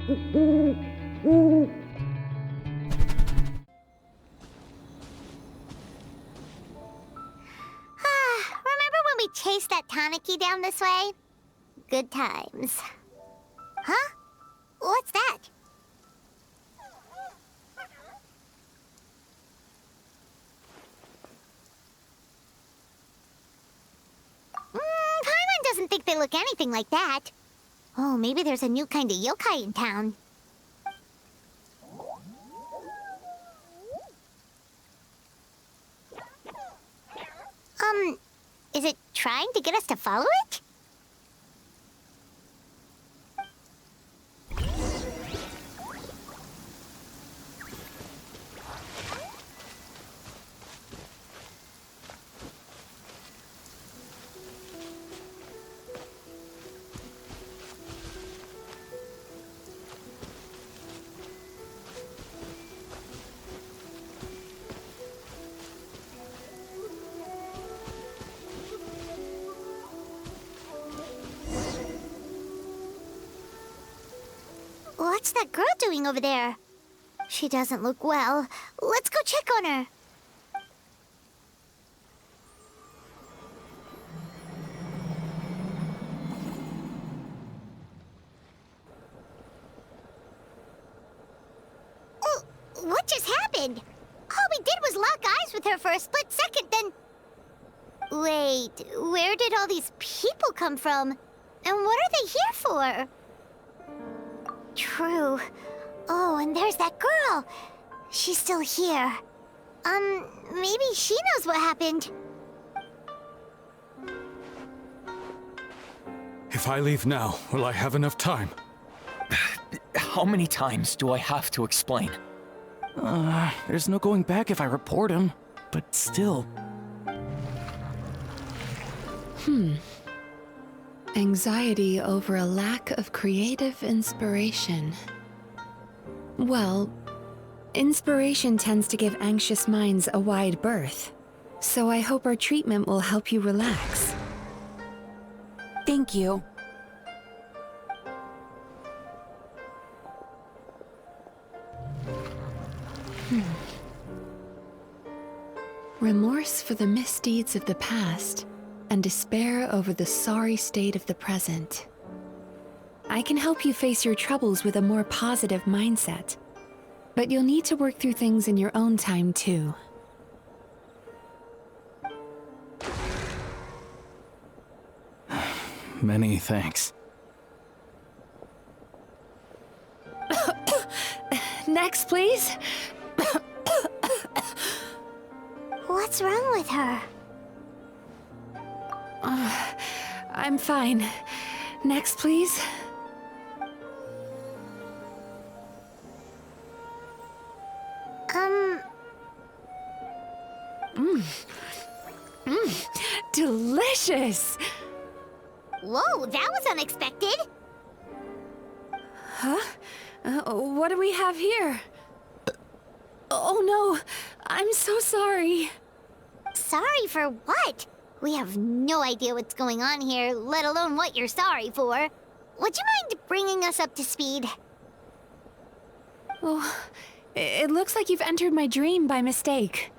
Remember when we chased that Tanuki down this way? Good times. Huh? What's that? Paimon doesn't think they look anything like that. Oh, maybe there's a new kind of yokai in town. Is it trying to get us to follow it? What's that girl doing over there? She doesn't look well. Let's go check on her. Oh, what just happened? All we did was lock eyes with her for a split second, then... Wait, where did all these people come from? And what are they here for? True. Oh, and there's that girl. She's still here. Maybe she knows what happened. If I leave now, will I have enough time? How many times do I have to explain? There's no going back if I report him. But still... Anxiety over a lack of creative inspiration. Well, inspiration tends to give anxious minds a wide berth. So I hope our treatment will help you relax. Thank you. Remorse for the misdeeds of the past, and despair over the sorry state of the present. I can help you face your troubles with a more positive mindset, but you'll need to work through things in your own time too. Many thanks. Next, please. What's wrong with her? I'm fine. Next, please. Delicious! Whoa, that was unexpected. Huh? What do we have here? Oh no, I'm so sorry. Sorry for what? We have no idea what's going on here, let alone what you're sorry for. Would you mind bringing us up to speed? Oh, it looks like you've entered my dream by mistake.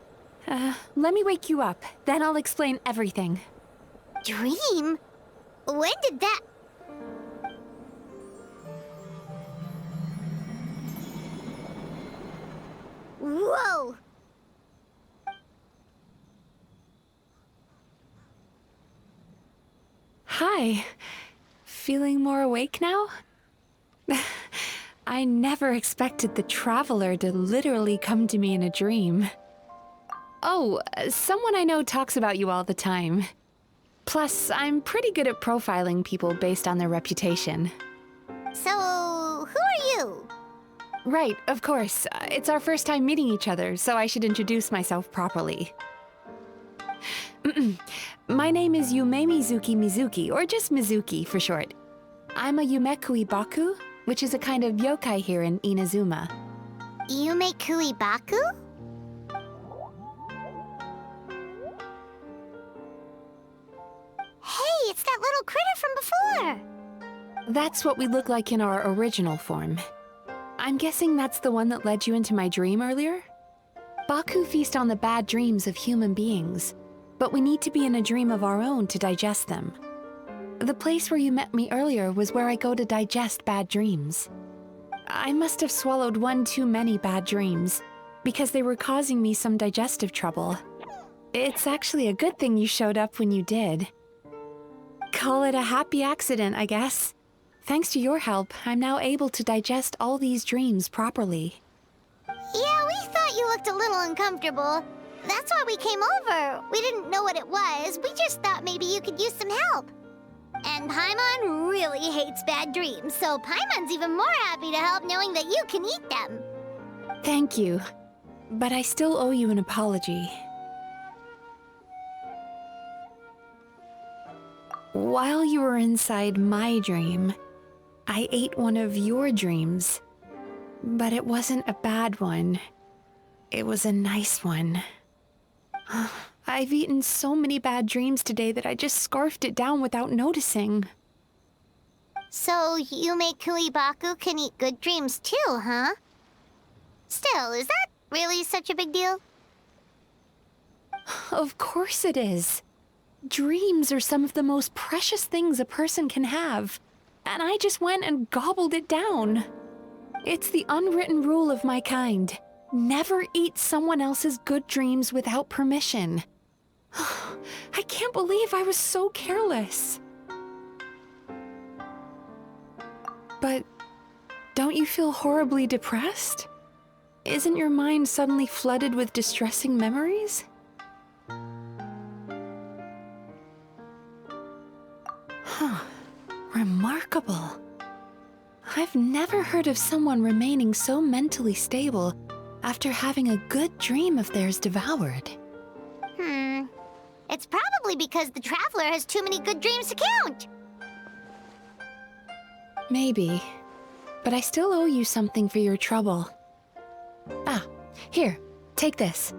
Let me wake you up, then I'll explain everything. Dream? When did that... Whoa! Hi. Feeling more awake now? I never expected the Traveler to literally come to me in a dream. Oh, someone I know talks about you all the time. Plus, I'm pretty good at profiling people based on their reputation. So, who are you? Right, of course. It's our first time meeting each other, so I should introduce myself properly. My name is Yume Mizuki, or just Mizuki for short. I'm a Yume Baku, which is a kind of yokai here in Inazuma. Yume Baku? Hey, it's that little critter from before! That's what we look like in our original form. I'm guessing that's the one that led you into my dream earlier? Baku feast on the bad dreams of human beings, but we need to be in a dream of our own to digest them. The place where you met me earlier was where I go to digest bad dreams. I must have swallowed one too many bad dreams, because they were causing me some digestive trouble. It's actually a good thing you showed up when you did. Call it a happy accident, I guess. Thanks to your help, I'm now able to digest all these dreams properly. Yeah, we thought you looked a little uncomfortable. That's why we came over. We didn't know what it was. We just thought maybe you could use some help. And Paimon really hates bad dreams, so Paimon's even more happy to help knowing that you can eat them. Thank you, but I still owe you an apology. While you were inside my dream, I ate one of your dreams. But it wasn't a bad one. It was a nice one. I've eaten so many bad dreams today that I just scarfed it down without noticing. So Yume Kuibaku can eat good dreams too, huh? Still, is that really such a big deal? Of course it is. Dreams are some of the most precious things a person can have, and I just went and gobbled it down. It's the unwritten rule of my kind. Never eat someone else's good dreams without permission. I can't believe I was so careless. But don't you feel horribly depressed? Isn't your mind suddenly flooded with distressing memories? Remarkable. I've never heard of someone remaining so mentally stable after having a good dream of theirs devoured. It's probably because the Traveler has too many good dreams to count. Maybe, but I still owe you something for your trouble. Ah, here, take this.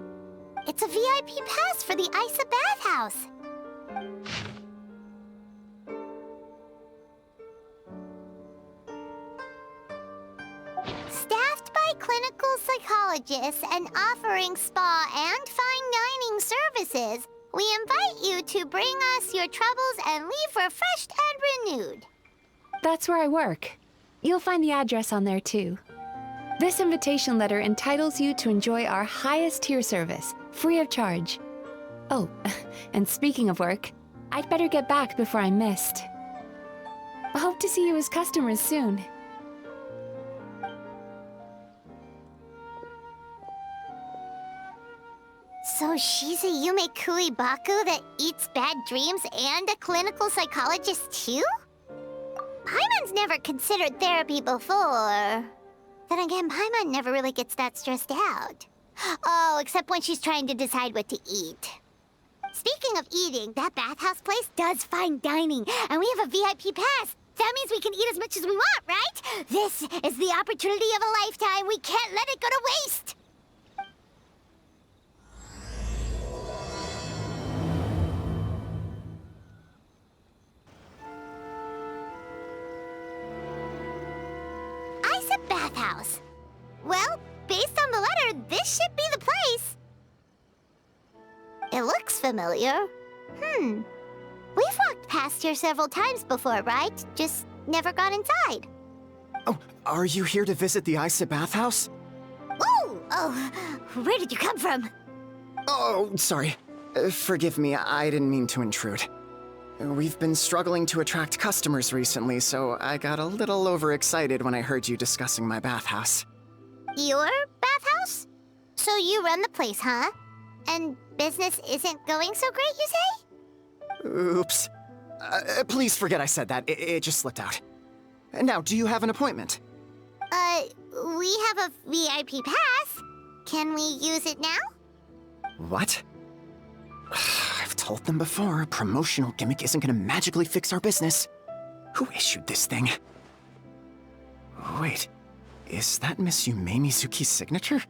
It's a VIP pass for the Isa bathhouse. Staffed by clinical psychologists and offering spa and fine dining services, we invite you to bring us your troubles and leave refreshed and renewed. That's where I work. You'll find the address on there too. This invitation letter entitles you to enjoy our highest tier service, free of charge. Oh, and speaking of work, I'd better get back before I'm missed. I hope to see you as customers soon. So she's a Yume Kuibaku that eats bad dreams and a clinical psychologist too? Paimon's never considered therapy before. Then again, Paimon never really gets that stressed out. Oh, except when she's trying to decide what to eat. Speaking of eating, that bathhouse place does fine dining, and we have a VIP pass. That means we can eat as much as we want, right? This is the opportunity of a lifetime. We can't let it go to waste. Isa bathhouse. Well, based on the letter, this should be the place. It looks familiar. We've walked past here several times before, right? Just never got inside. Oh, are you here to visit the Isa bathhouse? Ooh! Oh, where did you come from? Oh, sorry. Forgive me, I didn't mean to intrude. We've been struggling to attract customers recently, so I got a little overexcited when I heard you discussing my bathhouse. Your bathhouse? So you run the place, huh? And business isn't going so great, you say? Oops. Please forget I said that. It just slipped out. Now, do you have an appointment? We have a VIP pass. Can we use it now? What? I've told them before, a promotional gimmick isn't gonna magically fix our business. Who issued this thing? Wait, is that Miss Yume Mizuki's signature?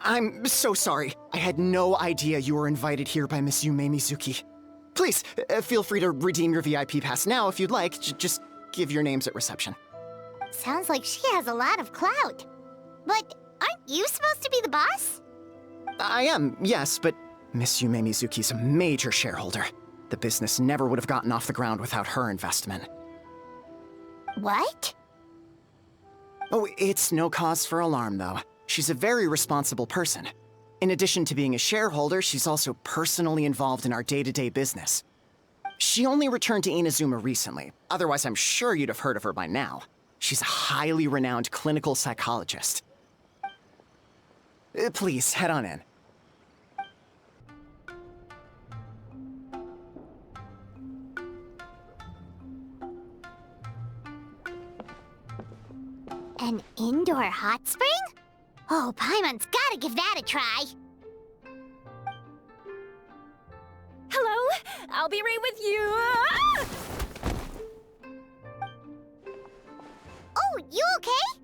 I'm so sorry. I had no idea you were invited here by Miss Yume Mizuki. Please, feel free to redeem your VIP pass now if you'd like. Just give your names at reception. Sounds like she has a lot of clout. But aren't you supposed to be the boss? I am, yes, but Miss Yume Mizuki's a major shareholder. The business never would have gotten off the ground without her investment. What? Oh, it's no cause for alarm, though. She's a very responsible person. In addition to being a shareholder, she's also personally involved in our day-to-day business. She only returned to Inazuma recently. Otherwise, I'm sure you'd have heard of her by now. She's a highly renowned clinical psychologist. Please, head on in. An indoor hot spring? Oh, Paimon's gotta give that a try. Hello? I'll be right with you. Ah! Oh, you okay?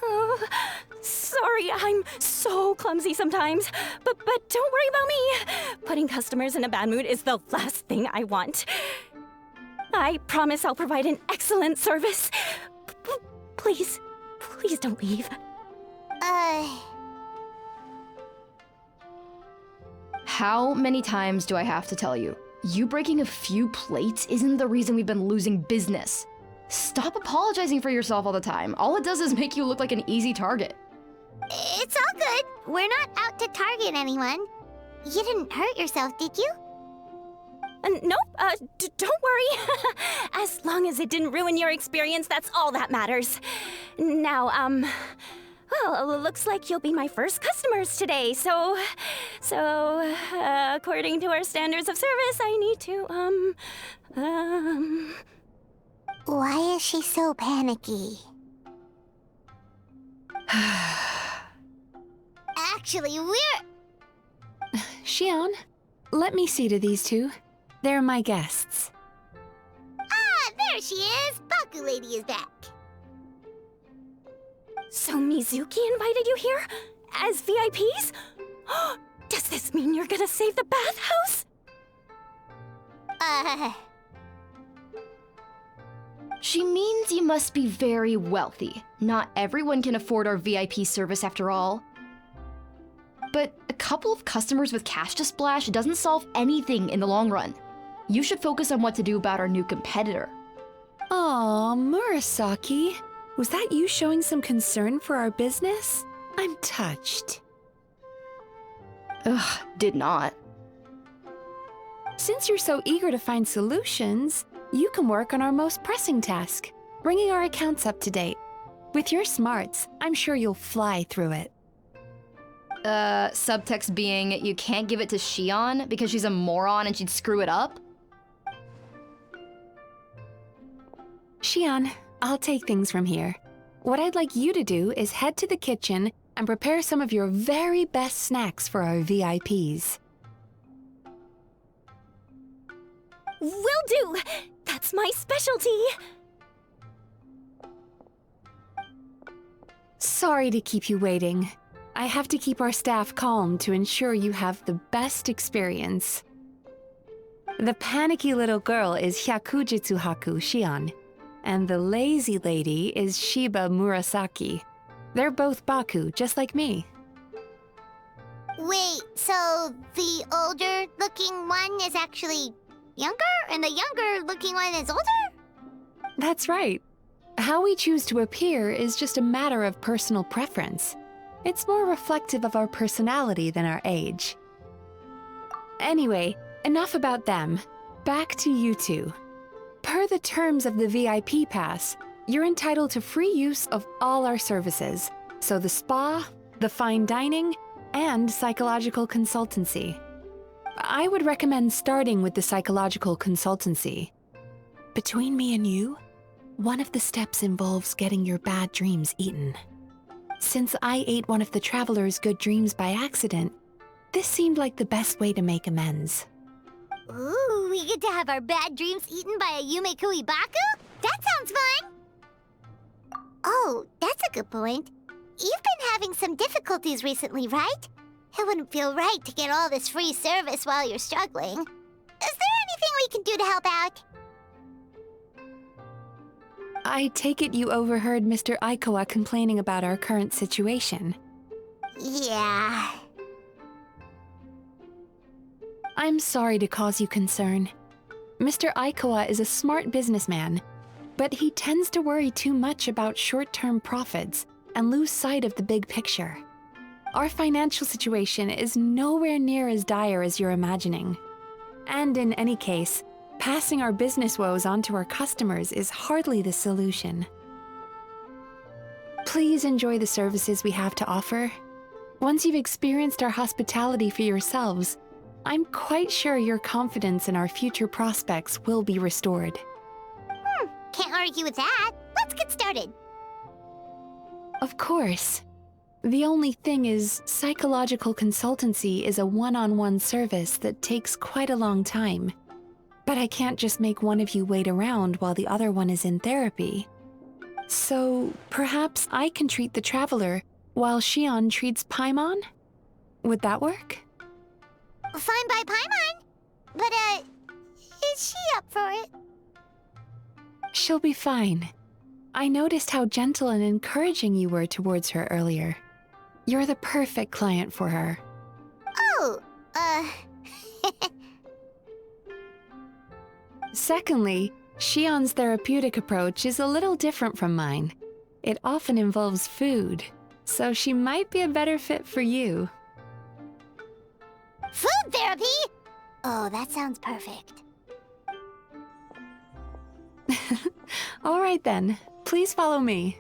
Oh, sorry, I'm so clumsy sometimes. But don't worry about me. Putting customers in a bad mood is the last thing I want. I promise I'll provide an excellent service. Please don't leave. How many times do I have to tell you? You breaking a few plates isn't the reason we've been losing business. Stop apologizing for yourself all the time. All it does is make you look like an easy target. It's all good. We're not out to target anyone. You didn't hurt yourself, did you? Nope, don't worry. As long as it didn't ruin your experience, that's all that matters. Now, well, looks like you'll be my first customers today, so, according to our standards of service, I need to, Why is she so panicky? Actually, we're... Xion, let me see to these two. They're my guests. Ah, there she is! Baku Lady is back. So Mizuki invited you here? As VIPs? Does this mean you're gonna save the bathhouse? She means you must be very wealthy. Not everyone can afford our VIP service after all. But a couple of customers with cash to splash doesn't solve anything in the long run. You should focus on what to do about our new competitor. Aw, Murasaki. Was that you showing some concern for our business? I'm touched. Ugh, did not. Since you're so eager to find solutions, you can work on our most pressing task, bringing our accounts up to date. With your smarts, I'm sure you'll fly through it. Subtext being, you can't give it to Xion because she's a moron and she'd screw it up? Xion, I'll take things from here. What I'd like you to do is head to the kitchen and prepare some of your very best snacks for our VIPs. Will do! That's my specialty! Sorry to keep you waiting. I have to keep our staff calm to ensure you have the best experience. The panicky little girl is Hyakujitsu Haku Xion, and the lazy lady is Shiba Murasaki. They're both Baku, just like me. Wait, so the older-looking one is actually younger, and the younger-looking one is older? That's right. How we choose to appear is just a matter of personal preference. It's more reflective of our personality than our age. Anyway, enough about them. Back to you two. Per the terms of the VIP pass, you're entitled to free use of all our services, so the spa, the fine dining, and psychological consultancy. I would recommend starting with the psychological consultancy. Between me and you, one of the steps involves getting your bad dreams eaten. Since I ate one of the traveler's good dreams by accident, this seemed like the best way to make amends. Ooh, we get to have our bad dreams eaten by a Yume Kui Baku? That sounds fun! Oh, that's a good point. You've been having some difficulties recently, right? It wouldn't feel right to get all this free service while you're struggling. Is there anything we can do to help out? I take it you overheard Mr. Aikawa complaining about our current situation. Yeah. I'm sorry to cause you concern. Mr. Aikawa is a smart businessman, but he tends to worry too much about short-term profits and lose sight of the big picture. Our financial situation is nowhere near as dire as you're imagining. And in any case, passing our business woes on to our customers is hardly the solution. Please enjoy the services we have to offer. Once you've experienced our hospitality for yourselves, I'm quite sure your confidence in our future prospects will be restored. Can't argue with that. Let's get started. Of course. The only thing is, psychological consultancy is a one-on-one service that takes quite a long time. But I can't just make one of you wait around while the other one is in therapy. So, perhaps I can treat the traveler while Shion treats Paimon? Would that work? Fine by Paimon. But, is she up for it? She'll be fine. I noticed how gentle and encouraging you were towards her earlier. You're the perfect client for her. Oh, Secondly, Shion's therapeutic approach is a little different from mine. It often involves food, so she might be a better fit for you. food therapy? Oh, that sounds perfect. All right then, please follow me.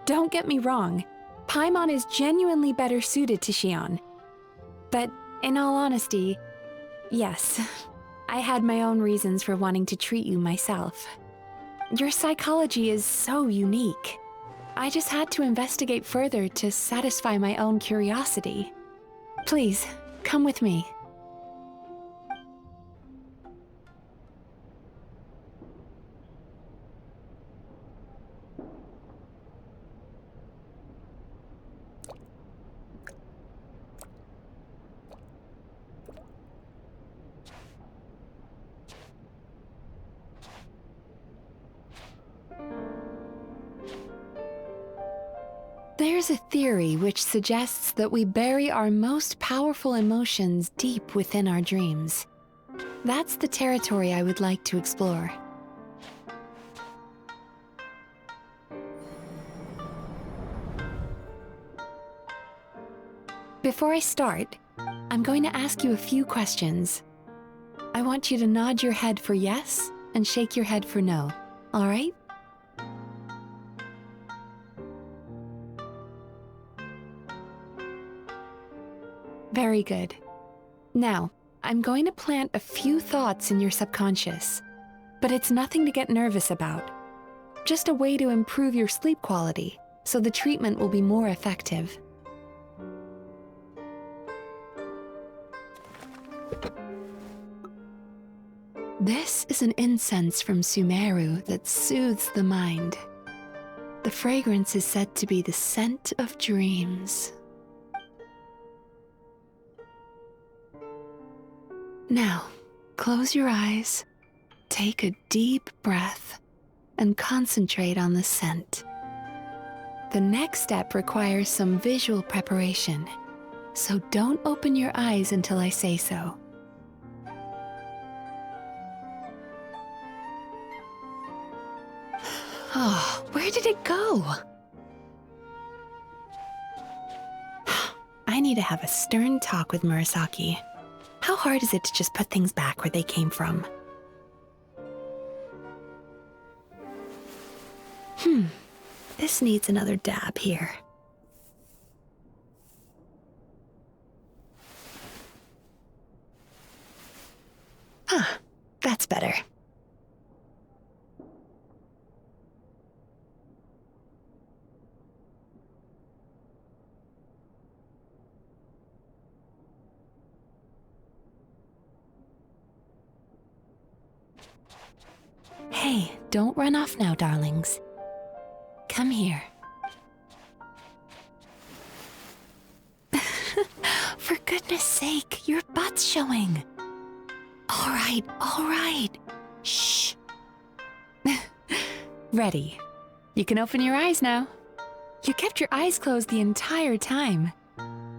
Don't get me wrong, Paimon is genuinely better suited to Shion. But in all honesty, yes, I had my own reasons for wanting to treat you myself. Your psychology is so unique. I just had to investigate further to satisfy my own curiosity. Please, come with me. There's a theory which suggests that we bury our most powerful emotions deep within our dreams. That's the territory I would like to explore. Before I start, I'm going to ask you a few questions. I want you to nod your head for yes and shake your head for no, all right? Very good. Now, I'm going to plant a few thoughts in your subconscious, but it's nothing to get nervous about. Just a way to improve your sleep quality, so the treatment will be more effective. This is an incense from Sumeru that soothes the mind. The fragrance is said to be the scent of dreams. Now, close your eyes, take a deep breath, and concentrate on the scent. The next step requires some visual preparation, so don't open your eyes until I say so. Oh, where did it go? I need to have a stern talk with Murasaki. How hard is it to just put things back where they came from? This needs another dab here. That's better. Hey, don't run off now, darlings. Come here. For goodness sake, your butt's showing. All right. Shh. Ready. You can open your eyes now. You kept your eyes closed the entire time.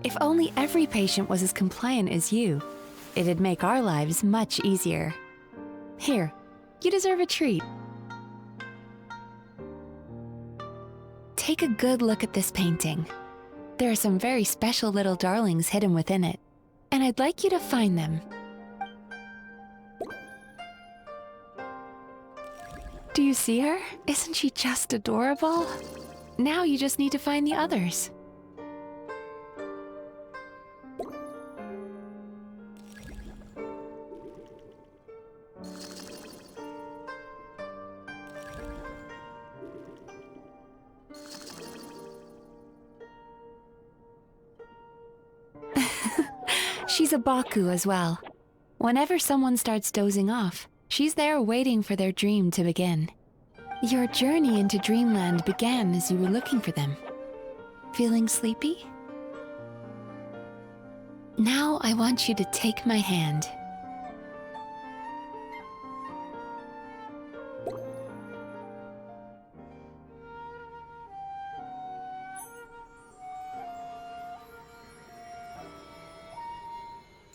If only every patient was as compliant as you, it'd make our lives much easier. Here, you deserve a treat. Take a good look at this painting. There are some very special little darlings hidden within it, and I'd like you to find them. Do you see her? Isn't she just adorable? Now you just need to find the others. She's a Baku as well. Whenever someone starts dozing off, she's there waiting for their dream to begin. Your journey into Dreamland began as you were looking for them. Feeling sleepy? Now I want you to take my hand.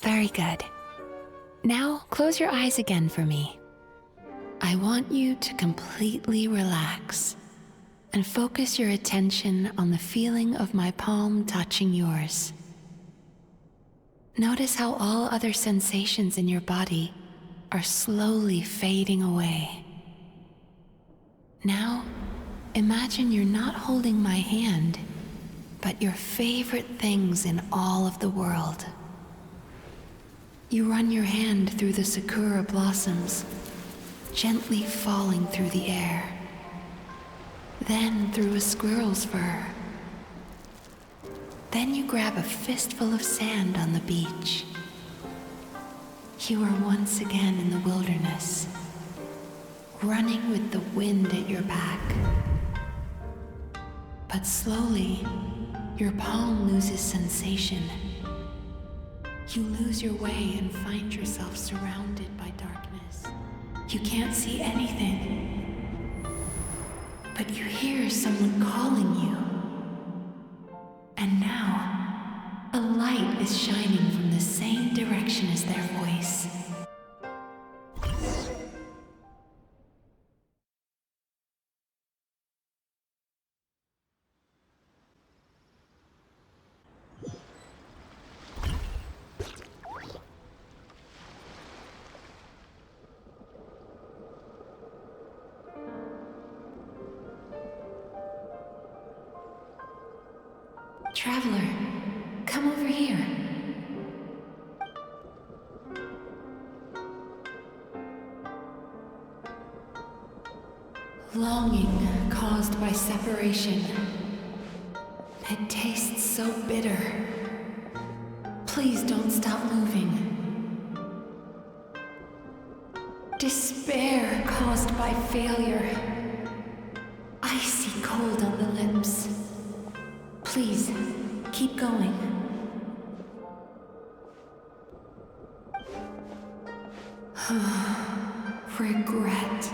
Very good. Now close your eyes again for me. I want you to completely relax and focus your attention on the feeling of my palm touching yours. Notice how all other sensations in your body are slowly fading away. Now, imagine you're not holding my hand, but your favorite things in all of the world. You run your hand through the sakura blossoms, gently falling through the air. Then through a squirrel's fur. Then you grab a fistful of sand on the beach. You are once again in the wilderness, running with the wind at your back. But slowly, your palm loses sensation. You lose your way and find yourself surrounded by darkness. You can't see anything, but you hear someone calling you. And now, a light is shining from the same direction as their voice. Traveler, come over here. Longing caused by separation. It tastes so bitter. Please don't stop moving. Despair caused by failure. Icy cold on the lips. Please, keep going. Regret,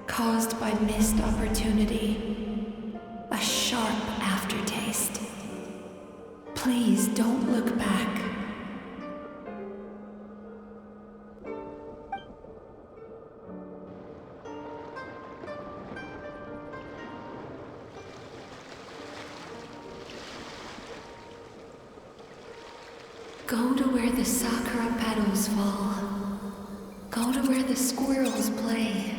caused by missed opportunity. A sharp aftertaste. Please don't look back. Go to where the sakura petals fall. Go to where the squirrels play.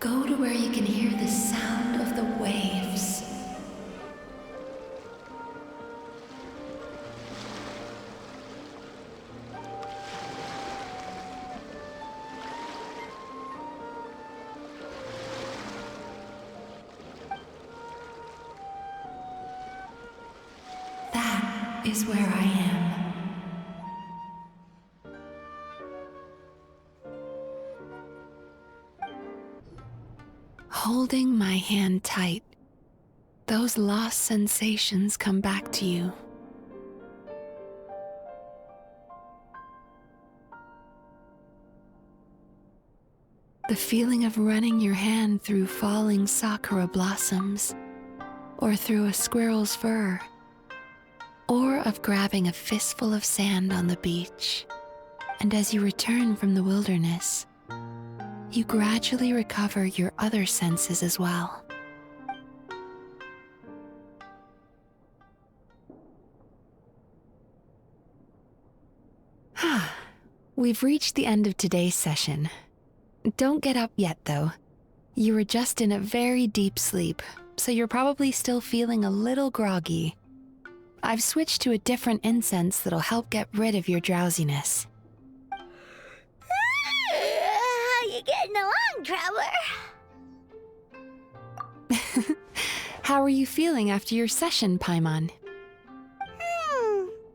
Go to where you can hear the sound of the waves. That is where I am. Holding my hand tight, those lost sensations come back to you. The feeling of running your hand through falling sakura blossoms, or through a squirrel's fur, or of grabbing a fistful of sand on the beach. And as you return from the wilderness, you gradually recover your other senses as well. We've reached the end of today's session. Don't get up yet, though. You were just in a very deep sleep, so you're probably still feeling a little groggy. I've switched to a different incense that'll help get rid of your drowsiness. How you getting along, Traveler? How are you feeling after your session, Paimon?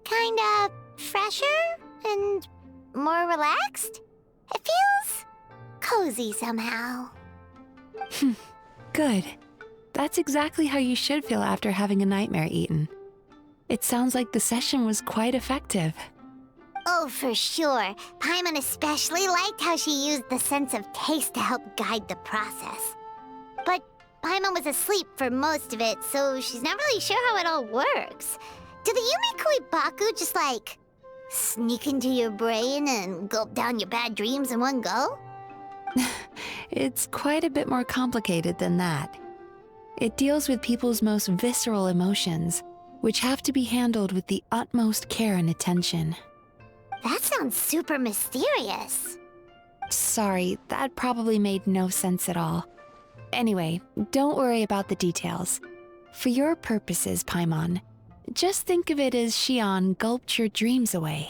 Kinda fresher and more relaxed. It feels cozy somehow. Good. That's exactly how you should feel after having a nightmare eaten. It sounds like the session was quite effective. Oh, for sure. Paimon especially liked how she used the sense of taste to help guide the process. But Paimon was asleep for most of it, so she's not really sure how it all works. Do the Yume Kuibaku just like sneak into your brain and gulp down your bad dreams in one go? It's quite a bit more complicated than that. It deals with people's most visceral emotions, which have to be handled with the utmost care and attention. That sounds super mysterious. Sorry, that probably made no sense at all. Anyway, don't worry about the details. For your purposes, Paimon, just think of it as Xion gulped your dreams away.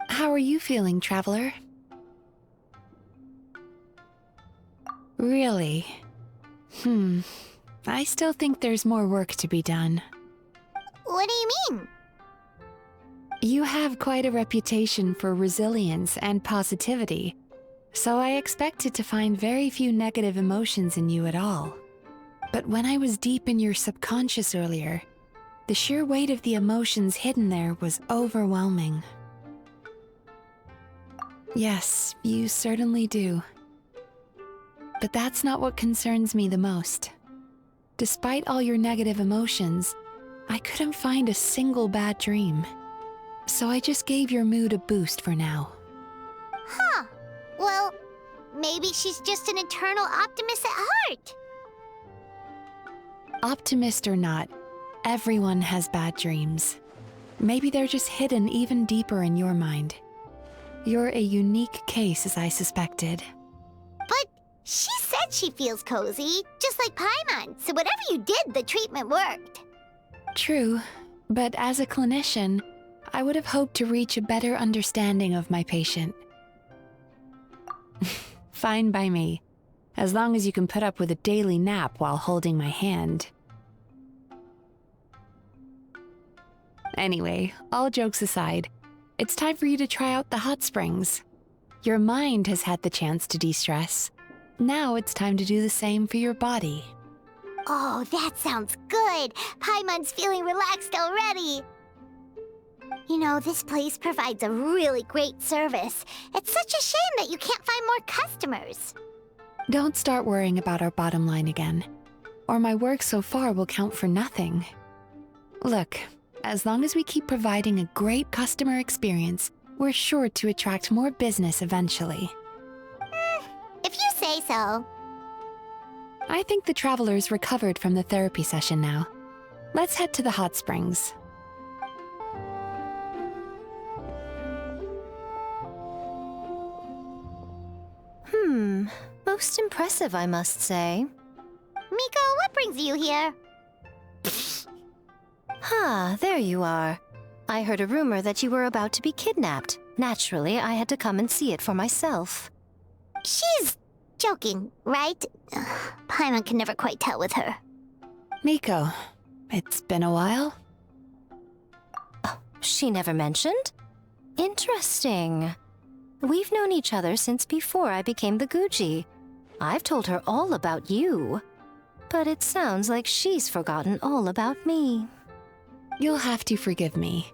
How are you feeling, Traveler? Really? I still think there's more work to be done. What do you mean? You have quite a reputation for resilience and positivity, so I expected to find very few negative emotions in you at all. But when I was deep in your subconscious earlier, the sheer weight of the emotions hidden there was overwhelming. Yes, you certainly do. But that's not what concerns me the most. Despite all your negative emotions, I couldn't find a single bad dream. So I just gave your mood a boost for now. Huh. Well, maybe she's just an eternal optimist at heart. Optimist or not, everyone has bad dreams. Maybe they're just hidden even deeper in your mind. You're a unique case, as I suspected. But she said she feels cozy, just like Paimon, so whatever you did, the treatment worked. True, but as a clinician, I would have hoped to reach a better understanding of my patient. Fine by me, as long as you can put up with a daily nap while holding my hand. Anyway, all jokes aside, it's time for you to try out the hot springs. Your mind has had the chance to de-stress. Now it's time to do the same for your body. Oh, that sounds good. Paimon's feeling relaxed already. You know, this place provides a really great service. It's such a shame that you can't find more customers. Don't start worrying about our bottom line again, or my work so far will count for nothing. Look, as long as we keep providing a great customer experience, we're sure to attract more business eventually. If you say so. I think the travelers recovered from the therapy session now. Let's head to the hot springs. Most impressive, I must say. Miko, what brings you here? There you are. I heard a rumor that you were about to be kidnapped. Naturally, I had to come and see it for myself. She's joking, right? Paimon can never quite tell with her. Miko, it's been a while? She never mentioned? Interesting. We've known each other since before I became the Guji. I've told her all about you. But it sounds like she's forgotten all about me. You'll have to forgive me.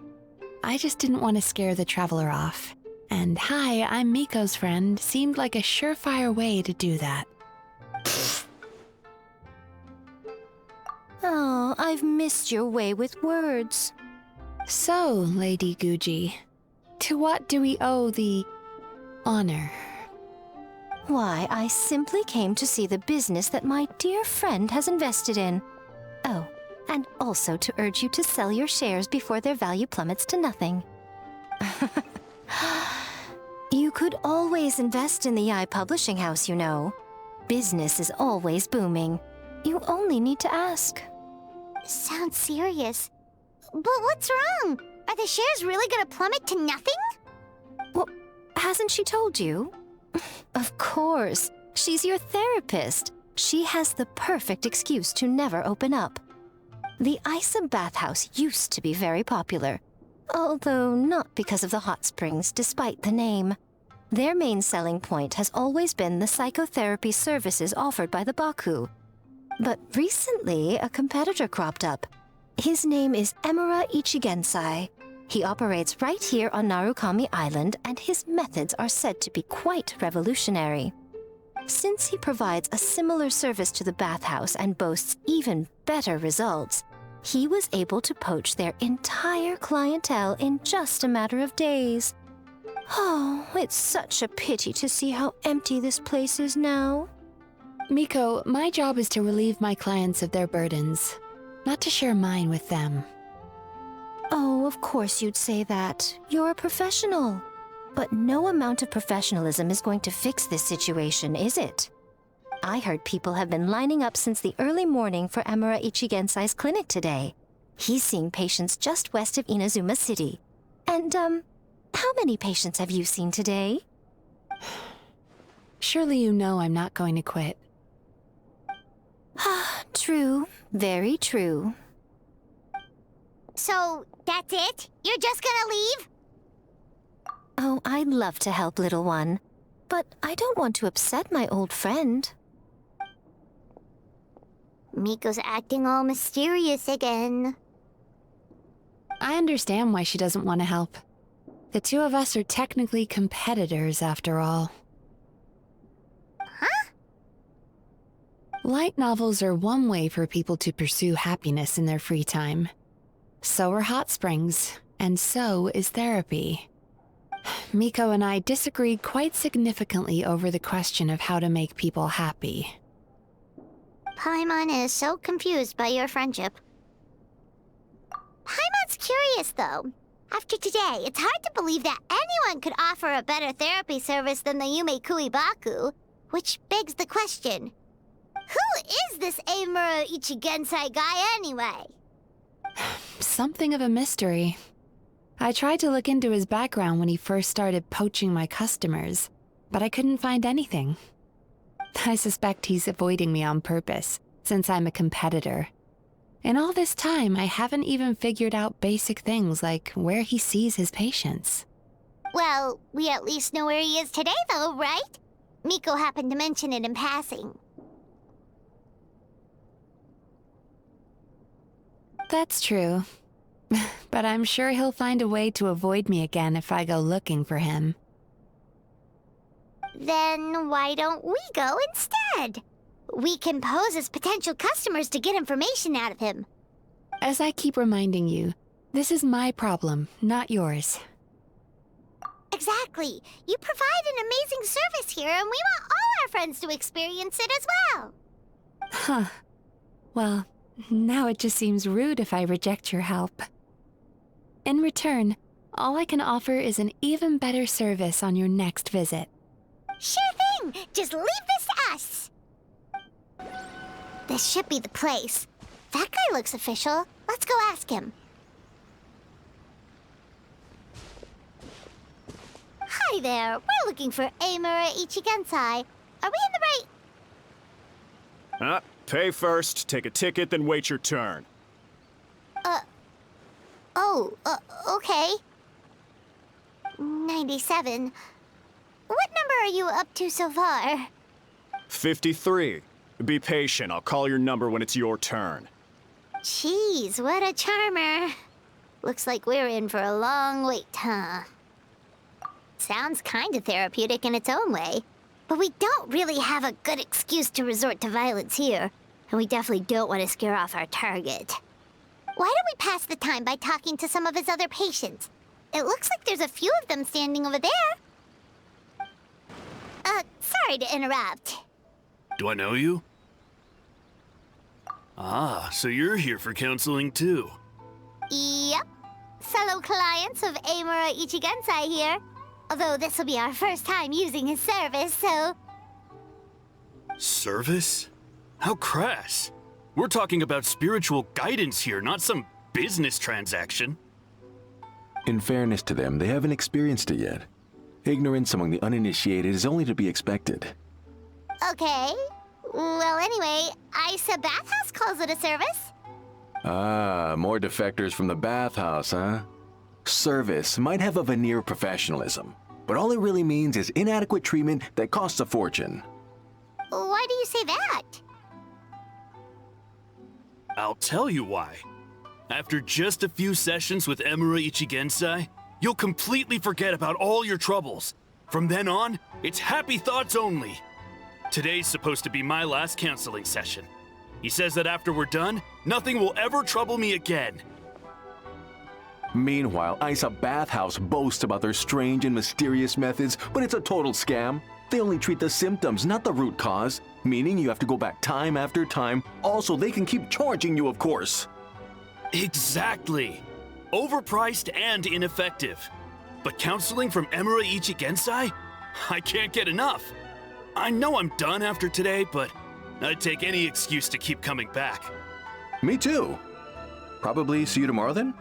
I just didn't want to scare the traveler off. And hi, I'm Miko's friend seemed like a surefire way to do that. Oh, I've missed your way with words. So, Lady Guji, to what do we owe the honor? Why, I simply came to see the business that my dear friend has invested in. Oh, and also to urge you to sell your shares before their value plummets to nothing. You could always invest in the Yae Publishing House, you know. Business is always booming. You only need to ask. Sounds serious. But what's wrong? Are the shares really gonna plummet to nothing? Well, hasn't she told you? Of course. She's your therapist. She has the perfect excuse to never open up. The Isa bathhouse used to be very popular, although not because of the hot springs, despite the name. Their main selling point has always been the psychotherapy services offered by the Baku. But recently, a competitor cropped up. His name is Emura Ichigensai. He operates right here on Narukami Island, and his methods are said to be quite revolutionary. Since he provides a similar service to the bathhouse and boasts even better results, he was able to poach their entire clientele in just a matter of days. Oh, it's such a pity to see how empty this place is now. Miko, my job is to relieve my clients of their burdens, not to share mine with them. Oh, of course you'd say that. You're a professional. But no amount of professionalism is going to fix this situation, is it? I heard people have been lining up since the early morning for Emura Ichigensai's clinic today. He's seeing patients just west of Inazuma City. And, how many patients have you seen today? Surely you know I'm not going to quit. True. Very true. So, that's it? You're just gonna leave? Oh, I'd love to help, little one. But I don't want to upset my old friend. Miko's acting all mysterious again. I understand why she doesn't want to help. The two of us are technically competitors, after all. Huh? Light novels are one way for people to pursue happiness in their free time. So are hot springs, and so is therapy. Miko and I disagreed quite significantly over the question of how to make people happy. Paimon is so confused by your friendship. Paimon's curious, though. After today, it's hard to believe that anyone could offer a better therapy service than the Yume Kui Baku, which begs the question, who is this Emura Ichigensai guy anyway? Something of a mystery. I tried to look into his background when he first started poaching my customers, but I couldn't find anything. I suspect he's avoiding me on purpose, since I'm a competitor. In all this time, I haven't even figured out basic things like where he sees his patients. Well, we at least know where he is today, though, right? Miko happened to mention it in passing. That's true. But I'm sure he'll find a way to avoid me again if I go looking for him. Then why don't we go instead? We can pose as potential customers to get information out of him. As I keep reminding you, this is my problem, not yours. Exactly. You provide an amazing service here, and we want all our friends to experience it as well. Huh. Well, now it just seems rude if I reject your help. In return, all I can offer is an even better service on your next visit. Sure thing! Just leave this to us! This should be the place. That guy looks official. Let's go ask him. Hi there. We're looking for Emura Ichigensai. Are we in the right... Pay first, take a ticket, then wait your turn. Okay. 97. What number are you up to so far? 53. Be patient, I'll call your number when it's your turn. Jeez, what a charmer. Looks like we're in for a long wait, huh? sounds kind of therapeutic in its own way. But we don't really have a good excuse to resort to violence here, and we definitely don't want to scare off our target. Why don't we pass the time by talking to some of his other patients? It looks like there's a few of them standing over there. Sorry to interrupt. Do I know you? Ah, so you're here for counseling too. Yep. Fellow clients of Amura Ichigensai here. Although this will be our first time using his service, so... Service? How crass. We're talking about spiritual guidance here, not some business transaction. In fairness to them, they haven't experienced it yet. Ignorance among the uninitiated is only to be expected. Okay. Well, anyway, Isa Bathhouse calls it a service. Ah, more defectors from the bathhouse, huh? Service might have a veneer of professionalism, but all it really means is inadequate treatment that costs a fortune. Why do you say that? I'll tell you why. After just a few sessions with Emura Ichigensai, you'll completely forget about all your troubles. From then on, it's happy thoughts only. Today's supposed to be my last counseling session. He says that after we're done, nothing will ever trouble me again. Meanwhile, Isa Bathhouse boasts about their strange and mysterious methods, but it's a total scam. They only treat the symptoms, not the root cause, meaning you have to go back time after time. Also, they can keep charging you, of course. Exactly. Overpriced and ineffective. But counseling from Emura Ichigensai? I can't get enough. I know I'm done after today, but I'd take any excuse to keep coming back. Me too. Probably see you tomorrow then?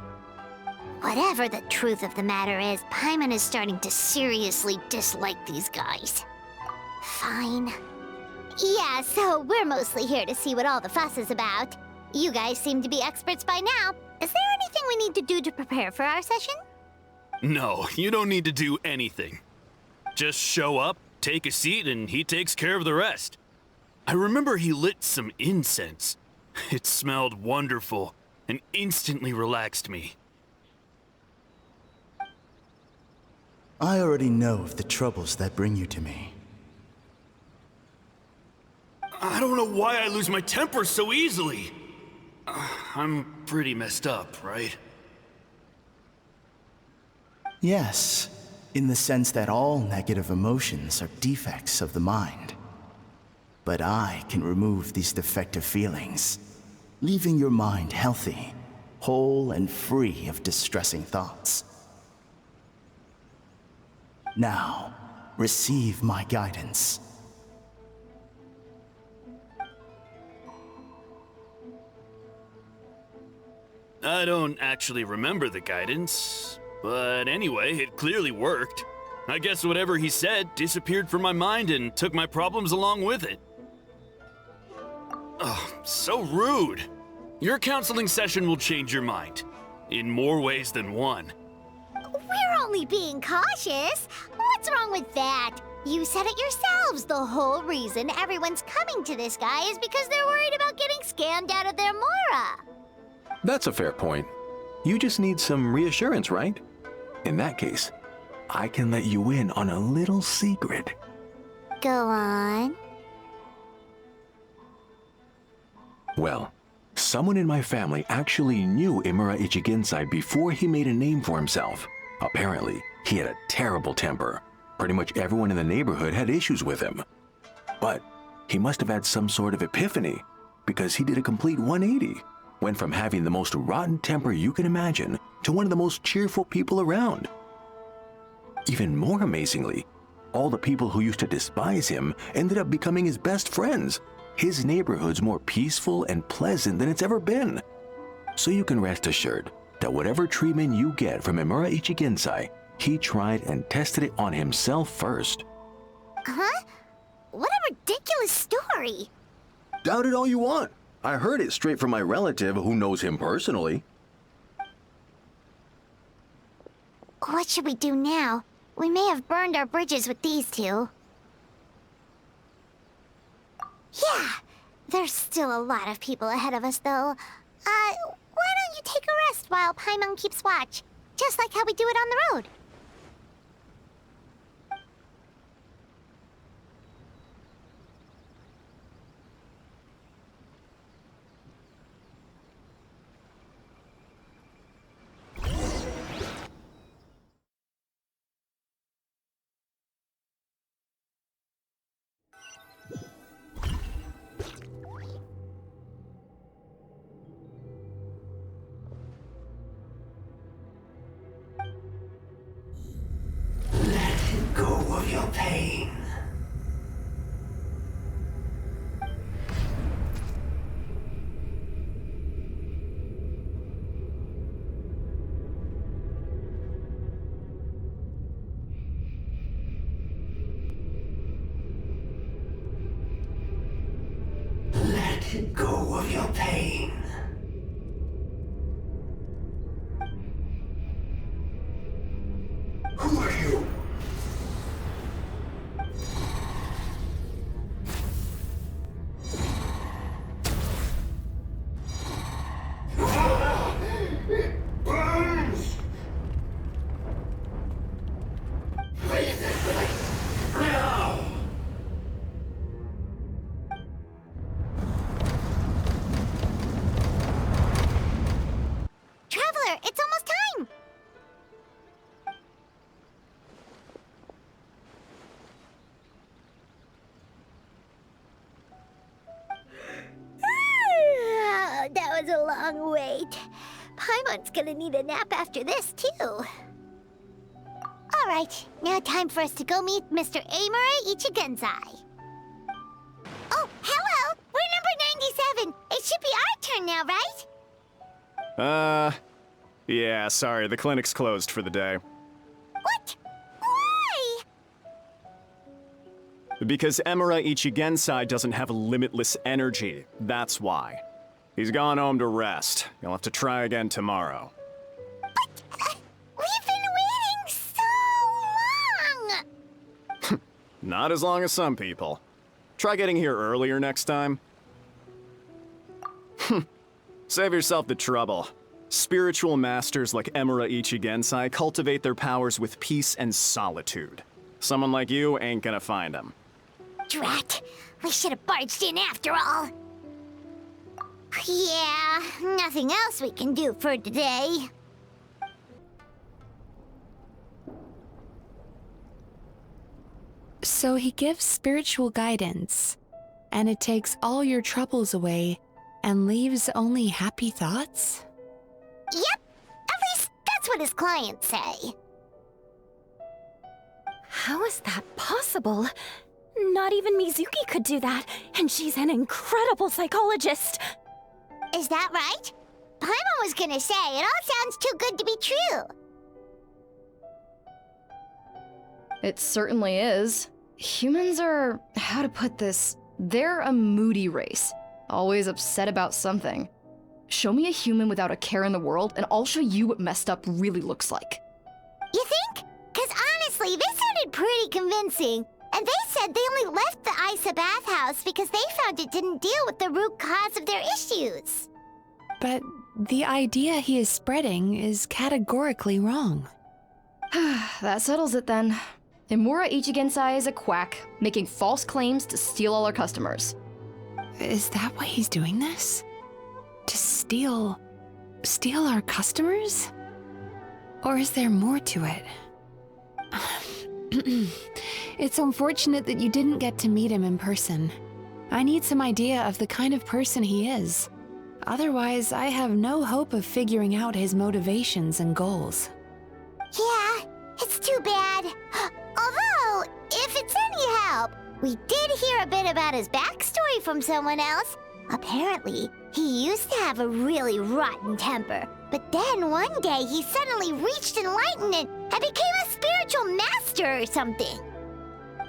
Whatever the truth of the matter is, Paimon is starting to seriously dislike these guys. Fine. Yeah, so we're mostly here to see what all the fuss is about. You guys seem to be experts by now. Is there anything we need to do to prepare for our session? No, you don't need to do anything. Just show up, take a seat, and he takes care of the rest. I remember he lit some incense. It smelled wonderful and instantly relaxed me. I already know of the troubles that bring you to me. I don't know why I lose my temper so easily. I'm pretty messed up, right? Yes, in the sense that all negative emotions are defects of the mind. But I can remove these defective feelings, leaving your mind healthy, whole and free of distressing thoughts. Now, receive my guidance. I don't actually remember the guidance, but anyway, it clearly worked. I guess whatever he said disappeared from my mind and took my problems along with it. Oh, so rude. Your counseling session will change your mind, in more ways than one. We're only being cautious. What's wrong with that? You said it yourselves. The whole reason everyone's coming to this guy is because they're worried about getting scammed out of their Mora. That's a fair point. You just need some reassurance, right? In that case, I can let you in on a little secret. Go on. Well, someone in my family actually knew Imura Ichigensai before he made a name for himself. Apparently, he had a terrible temper. Pretty much everyone in the neighborhood had issues with him. But he must have had some sort of epiphany, because he did a complete 180. Went from having the most rotten temper you can imagine to one of the most cheerful people around. Even more amazingly, all the people who used to despise him ended up becoming his best friends. His neighborhood's more peaceful and pleasant than it's ever been. So you can rest assured that whatever treatment you get from Imura Ichigensai, he tried and tested it on himself first. Huh? What a ridiculous story. Doubt it all you want. I heard it straight from my relative who knows him personally. What should we do now? We may have burned our bridges with these two. Yeah, there's still a lot of people ahead of us, though. Why don't you take a rest while Paimon keeps watch? Just like how we do it on the road. Let go of your pain. Who are you? It burns! Leave this place now! Traveler, it's almost time! That was a long wait. Paimon's gonna need a nap after this, too. Alright, now time for us to go meet Mr. Amura Ichigenzai. Oh, hello! We're number 97! It should be our turn now, right? Yeah, sorry, the clinic's closed for the day. What? Why? Because Emura Ichigensai doesn't have limitless energy, that's why. He's gone home to rest. You'll have to try again tomorrow. But we've been waiting so long! Not as long as some people. Try getting here earlier next time. Save yourself the trouble. Spiritual masters like Emura Ichigensai cultivate their powers with peace and solitude. Someone like you ain't gonna find them. Drat! We should have barged in after all. Yeah, nothing else we can do for today. So he gives spiritual guidance, and it takes all your troubles away and leaves only happy thoughts? Yep, at least that's what his clients say. How is that possible? Not even Midzuki could do that, and she's an incredible psychologist. Is that right? Paimon was gonna say, it all sounds too good to be true. It certainly is. Humans are, how to put this, they're a moody race. Always upset about something. Show me a human without a care in the world, and I'll show you what messed up really looks like. You think? Cause honestly, this sounded pretty convincing. And they said they only left the Isa bathhouse because they found it didn't deal with the root cause of their issues. But the idea he is spreading is categorically wrong. That settles it then. Emura Ichigensai is a quack, making false claims to steal all our customers. Is that why he's doing this? To steal our customers? Or is there more to it? It's unfortunate that you didn't get to meet him in person. I need some idea of the kind of person he is. Otherwise, I have no hope of figuring out his motivations and goals. Yeah, it's too bad. Although, if it's any help, we did hear a bit about his backstory from someone else. Apparently, he used to have a really rotten temper, but then one day he suddenly reached enlightenment and became a spiritual master or something.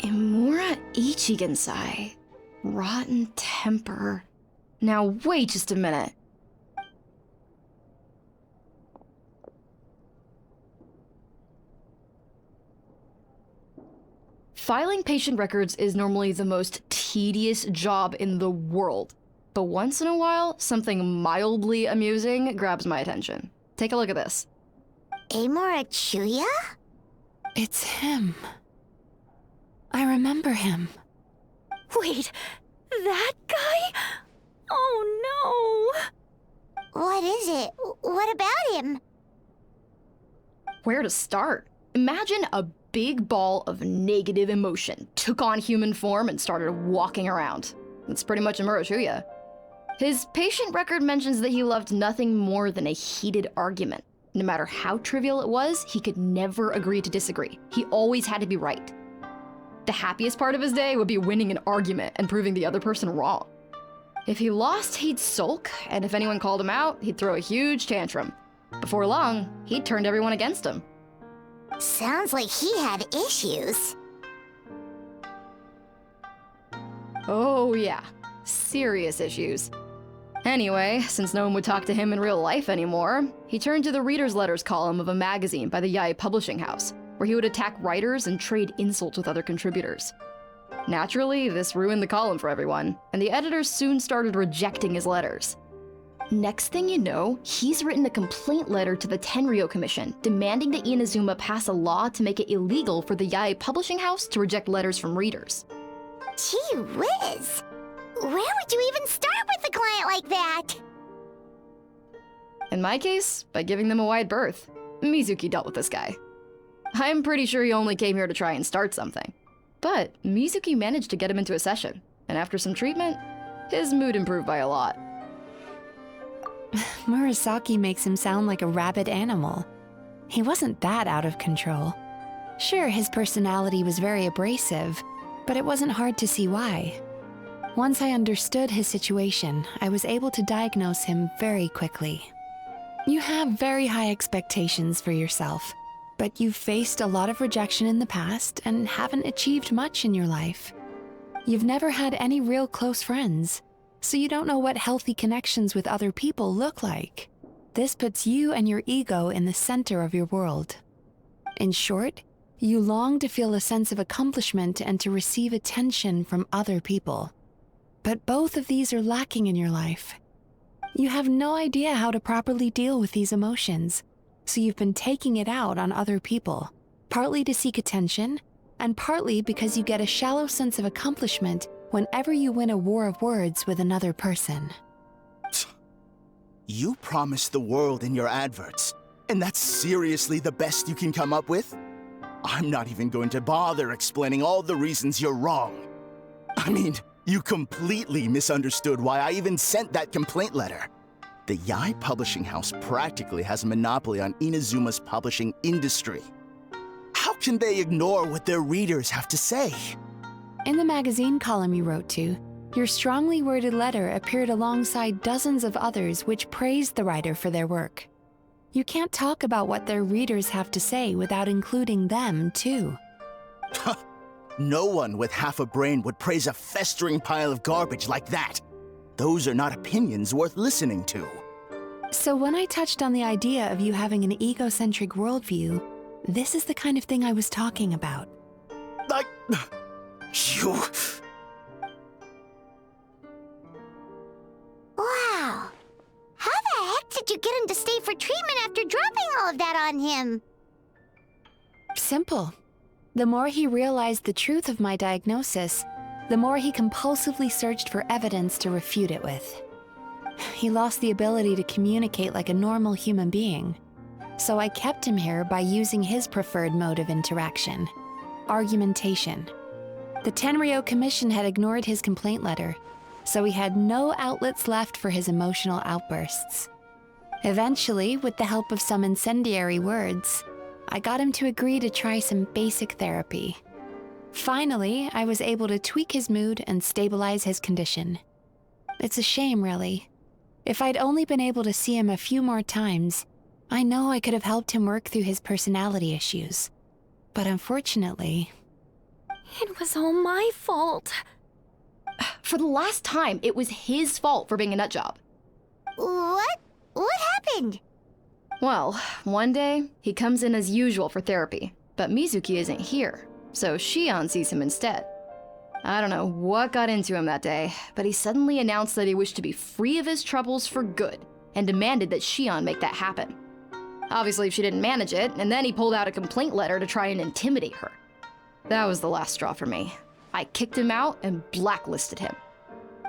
Emura Ichigensai. Rotten temper. Now wait just a minute. Filing patient records is normally the most tedious job in the world. But once in a while, something mildly amusing grabs my attention. Take a look at this. Amura Chuya? It's him. I remember him. Wait, that guy? Oh no! What is it? What about him? Where to start? Imagine a big ball of negative emotion took on human form and started walking around. That's pretty much Emura Chuya. His patient record mentions that he loved nothing more than a heated argument. No matter how trivial it was, he could never agree to disagree. He always had to be right. The happiest part of his day would be winning an argument and proving the other person wrong. If he lost, he'd sulk, and if anyone called him out, he'd throw a huge tantrum. Before long, he'd turned everyone against him. Sounds like he had issues. Oh yeah, serious issues. Anyway, since no one would talk to him in real life anymore, he turned to the reader's letters column of a magazine by the Yae publishing house, where he would attack writers and trade insults with other contributors. Naturally, this ruined the column for everyone, and the editors soon started rejecting his letters. Next thing you know, he's written a complaint letter to the Tenryou Commission, demanding that Inazuma pass a law to make it illegal for the Yae publishing house to reject letters from readers. Gee whiz! Where would you even start with a client like that? In my case, by giving them a wide berth. Mizuki dealt with this guy. I'm pretty sure he only came here to try and start something. But Mizuki managed to get him into a session, and after some treatment, his mood improved by a lot. Murasaki makes him sound like a rabid animal. He wasn't that out of control. Sure, his personality was very abrasive, but it wasn't hard to see why. Once I understood his situation, I was able to diagnose him very quickly. You have very high expectations for yourself, but you've faced a lot of rejection in the past and haven't achieved much in your life. You've never had any real close friends, so you don't know what healthy connections with other people look like. This puts you and your ego in the center of your world. In short, you long to feel a sense of accomplishment and to receive attention from other people. But both of these are lacking in your life. You have no idea how to properly deal with these emotions, so you've been taking it out on other people, partly to seek attention, and partly because you get a shallow sense of accomplishment whenever you win a war of words with another person. You promised the world in your adverts, and that's seriously the best you can come up with? I'm not even going to bother explaining all the reasons you're wrong. I mean, you completely misunderstood why I even sent that complaint letter. The Yae publishing house practically has a monopoly on Inazuma's publishing industry. How can they ignore what their readers have to say? In the magazine column you wrote to, your strongly worded letter appeared alongside dozens of others which praised the writer for their work. You can't talk about what their readers have to say without including them, too. No one with half a brain would praise a festering pile of garbage like that. Those are not opinions worth listening to. So when I touched on the idea of you having an egocentric worldview, this is the kind of thing I was talking about. You... Wow. How the heck did you get him to stay for treatment after dropping all of that on him? Simple. The more he realized the truth of my diagnosis, the more he compulsively searched for evidence to refute it with. He lost the ability to communicate like a normal human being. So I kept him here by using his preferred mode of interaction: argumentation. The Tenryou Commission had ignored his complaint letter, so he had no outlets left for his emotional outbursts. Eventually, with the help of some incendiary words, I got him to agree to try some basic therapy. Finally, I was able to tweak his mood and stabilize his condition. It's a shame, really. If I'd only been able to see him a few more times, I know I could have helped him work through his personality issues. But unfortunately... It was all my fault. For the last time, it was his fault for being a nutjob. What? What happened? Well, one day, he comes in as usual for therapy, but Mizuki isn't here, so Shion sees him instead. I don't know what got into him that day, but he suddenly announced that he wished to be free of his troubles for good, and demanded that Shion make that happen. Obviously, she didn't manage it, and then he pulled out a complaint letter to try and intimidate her. That was the last straw for me. I kicked him out and blacklisted him.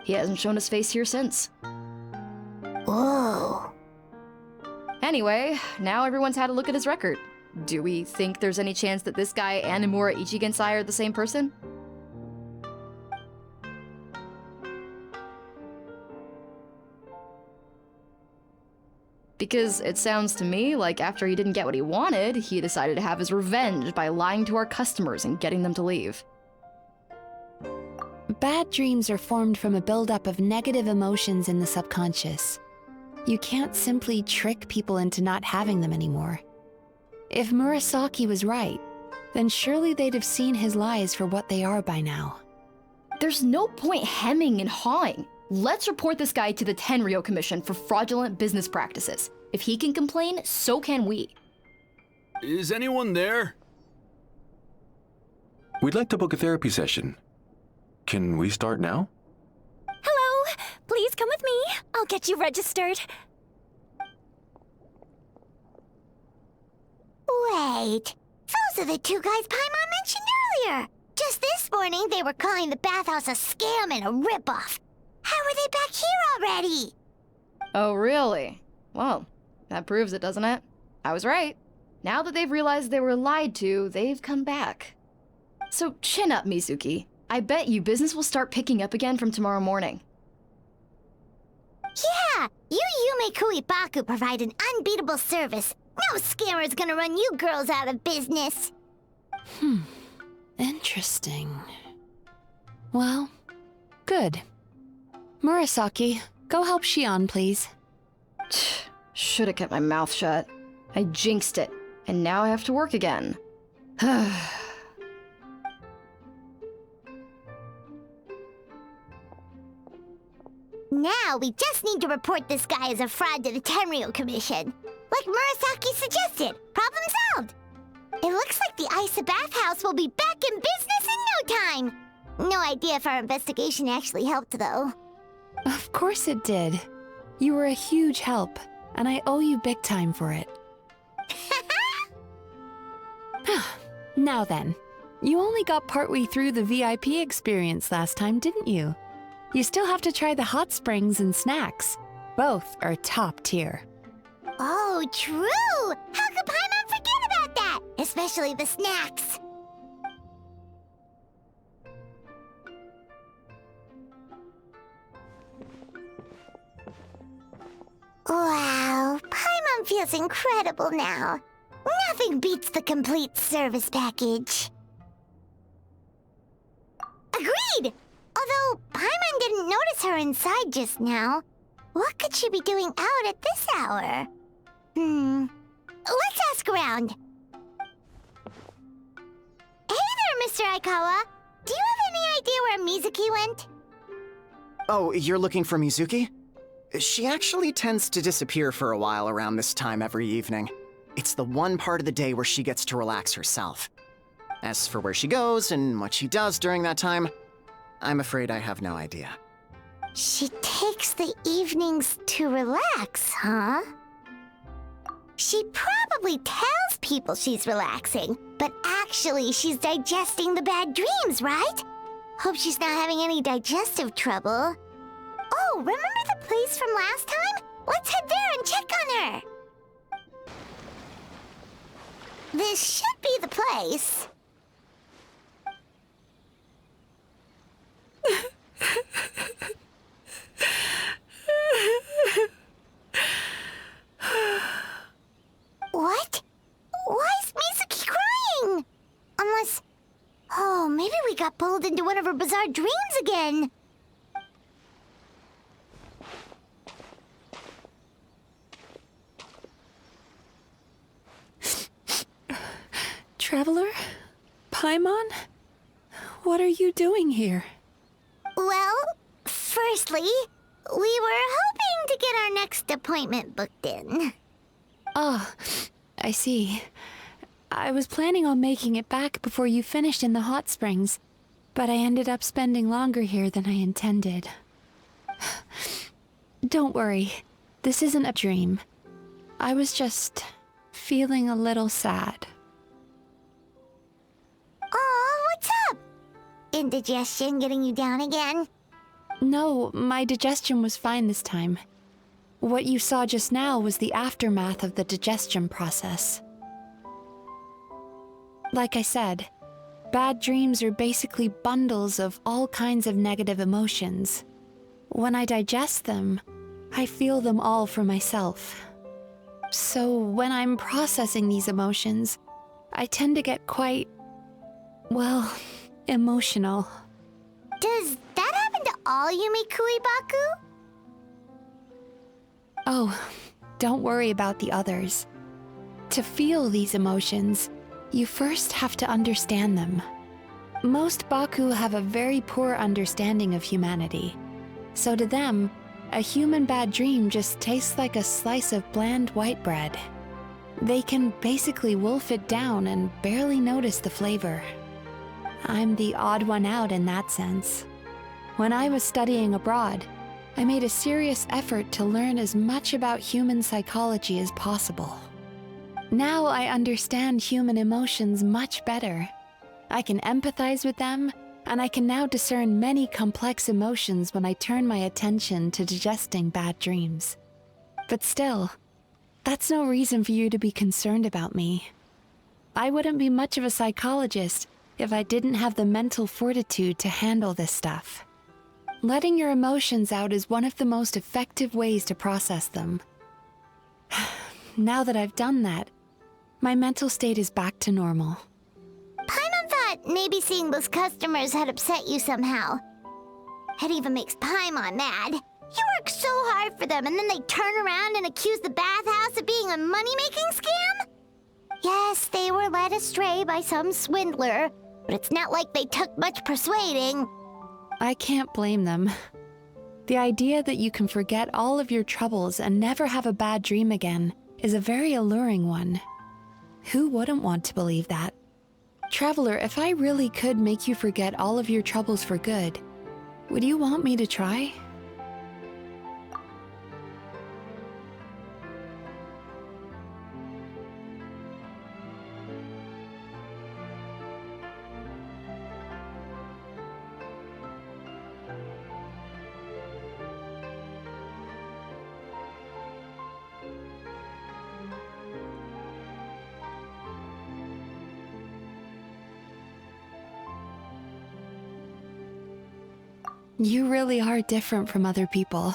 He hasn't shown his face here since. Whoa. Anyway, now everyone's had a look at his record. Do we think there's any chance that this guy and Imura Ichigensai are the same person? Because it sounds to me like after he didn't get what he wanted, he decided to have his revenge by lying to our customers and getting them to leave. Bad dreams are formed from a buildup of negative emotions in the subconscious. You can't simply trick people into not having them anymore. If Murasaki was right, then surely they'd have seen his lies for what they are by now. There's no point hemming and hawing. Let's report this guy to the Tenryo Commission for fraudulent business practices. If he can complain, so can we. Is anyone there? We'd like to book a therapy session. Can we start now? Hello! Please come with me. I'll get you registered. Wait, those are the two guys Paimon mentioned earlier. Just this morning, they were calling the bathhouse a scam and a ripoff. How are they back here already? Oh, really? Well, that proves it, doesn't it? I was right. Now that they've realized they were lied to, they've come back. So chin up, Mizuki. I bet you business will start picking up again from tomorrow morning. Yeah, you Yume Kuibaku provide an unbeatable service. No scammer's gonna run you girls out of business. Interesting. Well, good. Murasaki, go help Shion, please. Should've kept my mouth shut. I jinxed it, and now I have to work again. Now we just need to report this guy as a fraud to the Tenryo Commission. Like Murasaki suggested. Problem solved. It looks like the Isa bathhouse will be back in business in no time. No idea if our investigation actually helped, though. Of course it did. You were a huge help, and I owe you big time for it. Now then, you only got partway through the VIP experience last time, didn't you? You still have to try the hot springs and snacks. Both are top tier. Oh, true! How could Paimon forget about that? Especially the snacks. Wow, Paimon feels incredible now. Nothing beats the complete service package. Agreed! Although Paimon didn't notice her inside just now. What could she be doing out at this hour? Let's ask around. Hey there, Mr. Aikawa. Do you have any idea where Mizuki went? Oh, you're looking for Mizuki? She actually tends to disappear for a while around this time every evening. It's the one part of the day where she gets to relax herself. As for where she goes and what she does during that time, I'm afraid I have no idea. She takes the evenings to relax, huh? She probably tells people she's relaxing, but actually she's digesting the bad dreams, right? Hope she's not having any digestive trouble. Oh, remember the place from last time? Let's head there and check on her. This should be the place. What? Why is Mizuki crying? Unless... Oh, maybe we got pulled into one of her bizarre dreams again. Traveler? Paimon? What are you doing here? Well, firstly, we were hoping to get our next appointment booked in. Oh, I see. I was planning on making it back before you finished in the hot springs, but I ended up spending longer here than I intended. Don't worry, this isn't a dream. I was just feeling a little sad. Oh, what's up? Indigestion getting you down again? No, my digestion was fine this time. What you saw just now was the aftermath of the digestion process. Like I said, bad dreams are basically bundles of all kinds of negative emotions. When I digest them, I feel them all for myself. So when I'm processing these emotions, I tend to get quite, well, emotional. Does that happen to all Yume Kuibaku? Oh, don't worry about the others. To feel these emotions, you first have to understand them. Most Baku have a very poor understanding of humanity. So to them, a human bad dream just tastes like a slice of bland white bread. They can basically wolf it down and barely notice the flavor. I'm the odd one out in that sense. When I was studying abroad, I made a serious effort to learn as much about human psychology as possible. Now I understand human emotions much better. I can empathize with them, and I can now discern many complex emotions when I turn my attention to digesting bad dreams. But still, that's no reason for you to be concerned about me. I wouldn't be much of a psychologist if I didn't have the mental fortitude to handle this stuff. Letting your emotions out is one of the most effective ways to process them. Now that I've done that, my mental state is back to normal. Paimon thought maybe seeing those customers had upset you somehow. It even makes Paimon mad. You work so hard for them and then they turn around and accuse the bathhouse of being a money-making scam? Yes, they were led astray by some swindler, but it's not like they took much persuading. I can't blame them. The idea that you can forget all of your troubles and never have a bad dream again is a very alluring one. Who wouldn't want to believe that? Traveler, if I really could make you forget all of your troubles for good, would you want me to try? You really are different from other people.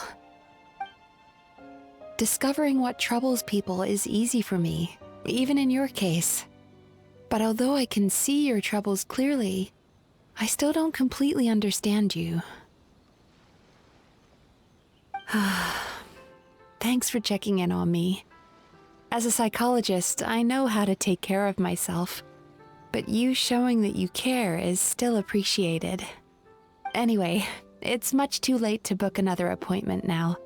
Discovering what troubles people is easy for me, even in your case. But although I can see your troubles clearly, I still don't completely understand you. Thanks for checking in on me. As a psychologist, I know how to take care of myself, but you showing that you care is still appreciated. Anyway, it's much too late to book another appointment now.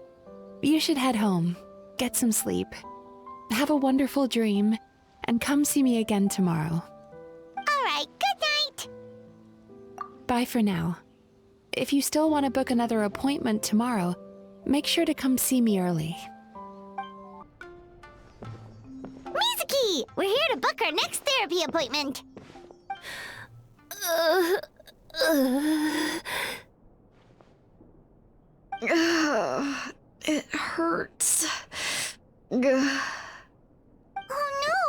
You should head home, get some sleep, have a wonderful dream, and come see me again tomorrow. All right, good night. Bye for now. If you still want to book another appointment tomorrow, make sure to come see me early. Midzuki! We're here to book our next therapy appointment. It hurts. Oh no,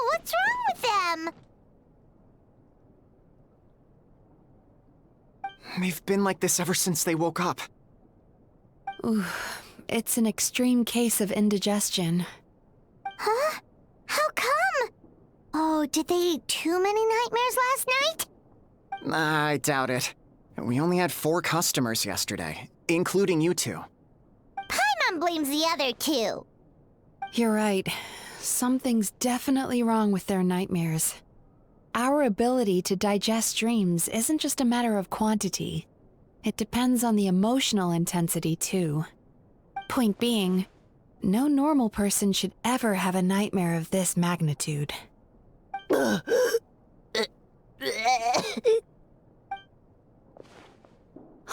what's wrong with them? They've been like this ever since they woke up. Ooh, it's an extreme case of indigestion. Huh? How come? Oh, did they eat too many nightmares last night? I doubt it. We only had 4 customers yesterday, including you two. Paimon blames the other 2. You're right. Something's definitely wrong with their nightmares. Our ability to digest dreams isn't just a matter of quantity. It depends on the emotional intensity, too. Point being, no normal person should ever have a nightmare of this magnitude.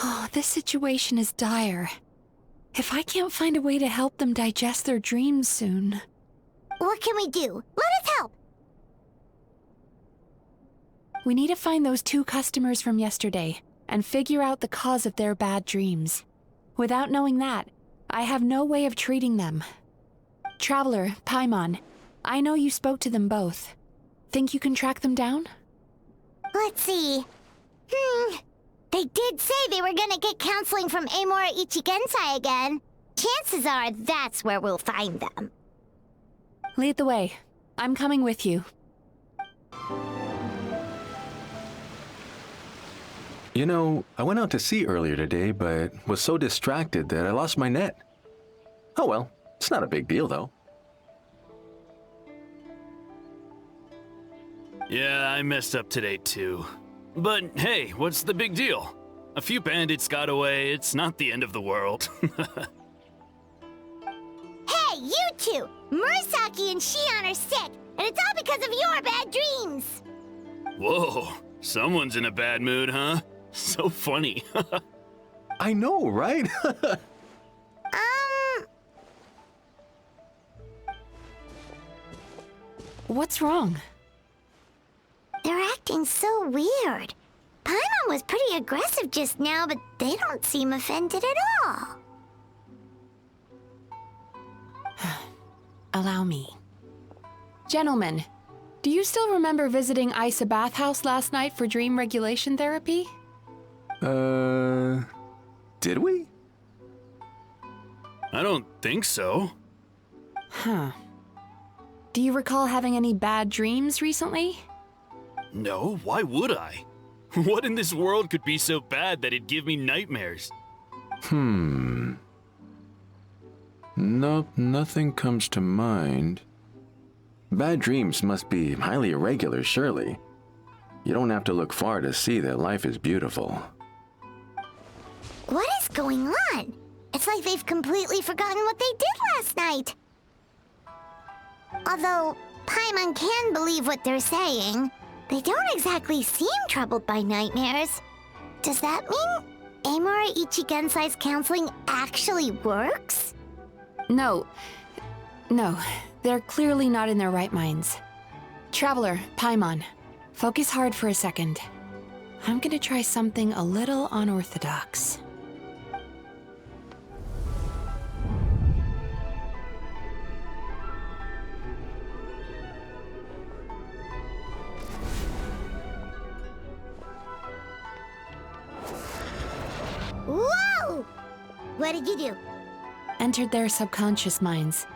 Oh, this situation is dire. If I can't find a way to help them digest their dreams soon... What can we do? Let us help! We need to find those 2 customers from yesterday and figure out the cause of their bad dreams. Without knowing that, I have no way of treating them. Traveler, Paimon, I know you spoke to them both. Think you can track them down? Let's see. They did say they were gonna get counseling from Amora Ichigensai again. Chances are that's where we'll find them. Lead the way. I'm coming with you. You know, I went out to sea earlier today, but was so distracted that I lost my net. Oh well, it's not a big deal though. Yeah, I messed up today too. But hey, what's the big deal? A few bandits got away. It's not the end of the world. Hey, you two! Murasaki and Shion are sick, and it's all because of your bad dreams! Whoa, someone's in a bad mood, huh? So funny. I know, right? What's wrong? They're acting so weird. Paimon was pretty aggressive just now, but they don't seem offended at all. Allow me. Gentlemen, do you still remember visiting Isa Bathhouse last night for dream regulation therapy? Did we? I don't think so. Huh. Do you recall having any bad dreams recently? No, why would I? What in this world could be so bad that it'd give me nightmares? Nope, nothing comes to mind. Bad dreams must be highly irregular, surely. You don't have to look far to see that life is beautiful. What is going on? It's like they've completely forgotten what they did last night. Although Paimon can believe what they're saying, they don't exactly seem troubled by nightmares. Does that mean Amura Ichigensai's counseling actually works? No, they're clearly not in their right minds. Traveler, Paimon, focus hard for a second. I'm gonna try something a little unorthodox. Whoa! What did you do? Entered their subconscious minds.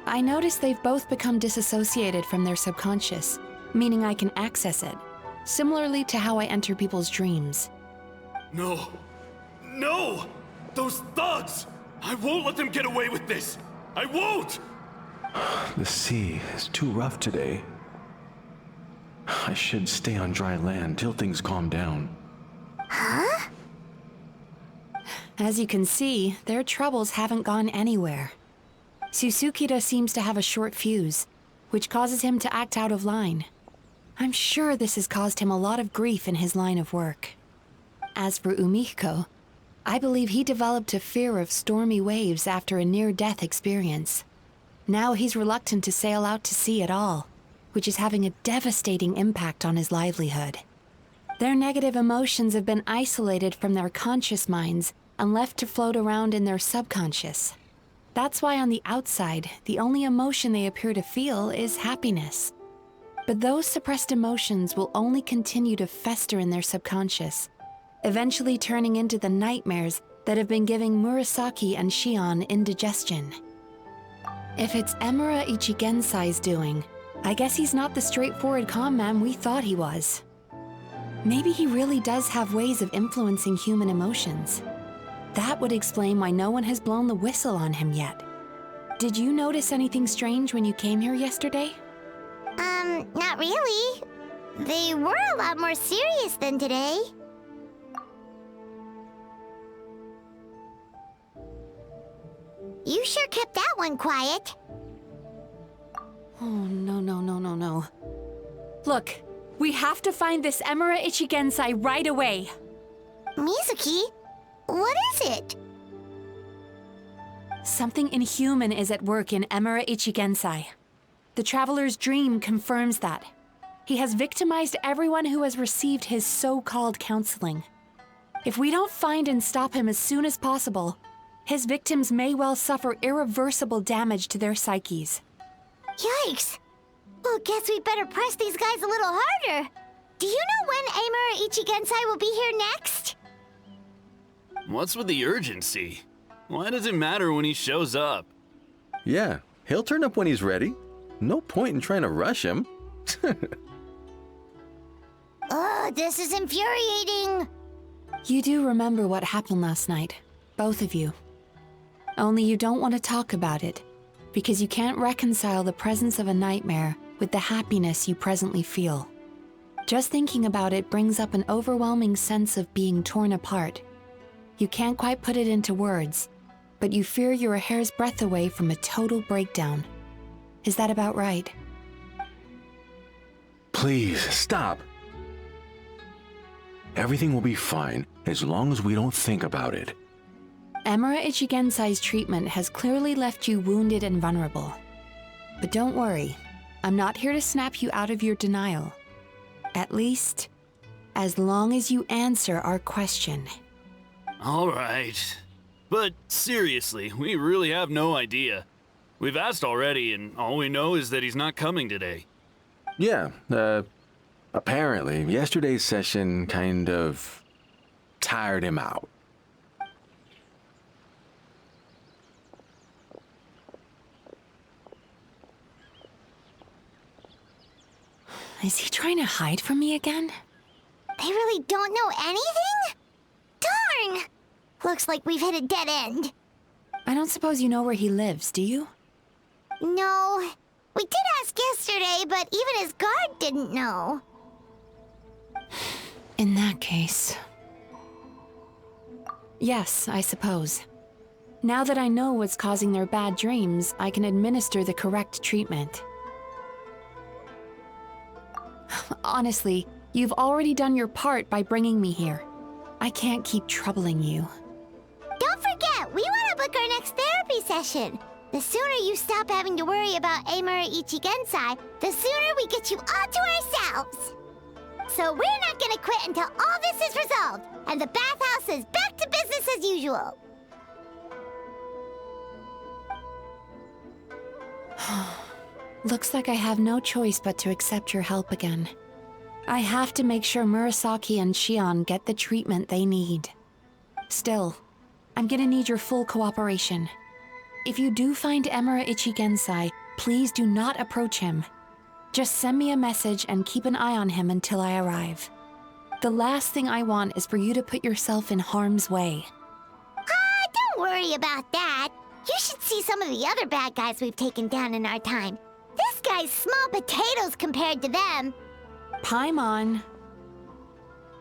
I noticed they've both become disassociated from their subconscious, meaning I can access it, similarly to how I enter people's dreams. No! No! Those thugs! I won't let them get away with this! I won't! The sea is too rough today. I should stay on dry land till things calm down. Huh? As you can see, their troubles haven't gone anywhere. Susukida seems to have a short fuse, which causes him to act out of line. I'm sure this has caused him a lot of grief in his line of work. As for Umihiko, I believe he developed a fear of stormy waves after a near-death experience. Now he's reluctant to sail out to sea at all, which is having a devastating impact on his livelihood. Their negative emotions have been isolated from their conscious minds and left to float around in their subconscious. That's why on the outside, the only emotion they appear to feel is happiness. But those suppressed emotions will only continue to fester in their subconscious, eventually turning into the nightmares that have been giving Murasaki and Shion indigestion. If it's Emura Ichigensai's doing, I guess he's not the straightforward calm man we thought he was. Maybe he really does have ways of influencing human emotions. That would explain why no one has blown the whistle on him yet. Did you notice anything strange when you came here yesterday? Not really. They were a lot more serious than today. You sure kept that one quiet. Oh, no. Look, we have to find this Emura Ichigensai right away. Mizuki, what is it? Something inhuman is at work in Emura Ichigensai. The Traveler's dream confirms that. He has victimized everyone who has received his so-called counseling. If we don't find and stop him as soon as possible, his victims may well suffer irreversible damage to their psyches. Yikes! Well, guess we better press these guys a little harder. Do you know when Amura Ichigensai will be here next? What's with the urgency? Why does it matter when he shows up? Yeah, he'll turn up when he's ready. No point in trying to rush him. Oh, this is infuriating. You do remember what happened last night, both of you. Only you don't want to talk about it, because you can't reconcile the presence of a nightmare with the happiness you presently feel. Just thinking about it brings up an overwhelming sense of being torn apart. You can't quite put it into words, but you fear you're a hair's breadth away from a total breakdown. Is that about right? Please, stop. Everything will be fine as long as we don't think about it. Emura Ichigensai's treatment has clearly left you wounded and vulnerable. But don't worry, I'm not here to snap you out of your denial. At least, as long as you answer our question. All right. But seriously, we really have no idea. We've asked already, and all we know is that he's not coming today. Yeah, apparently, yesterday's session kind of tired him out. Is he trying to hide from me again? They really don't know anything? Darn! Looks like we've hit a dead end. I don't suppose you know where he lives, do you? No. We did ask yesterday, but even his guard didn't know. In that case... Yes, I suppose. Now that I know what's causing their bad dreams, I can administer the correct treatment. Honestly, you've already done your part by bringing me here. I can't keep troubling you. Don't forget, we want to book our next therapy session. The sooner you stop having to worry about Amura Ichigensai, the sooner we get you all to ourselves. So we're not gonna quit until all this is resolved, and the bathhouse is back to business as usual. Looks like I have no choice but to accept your help again. I have to make sure Murasaki and Shion get the treatment they need. Still, I'm gonna need your full cooperation. If you do find Emura Ichigensai, please do not approach him. Just send me a message and keep an eye on him until I arrive. The last thing I want is for you to put yourself in harm's way. Don't worry about that. You should see some of the other bad guys we've taken down in our time. This guy's small potatoes compared to them. Paimon.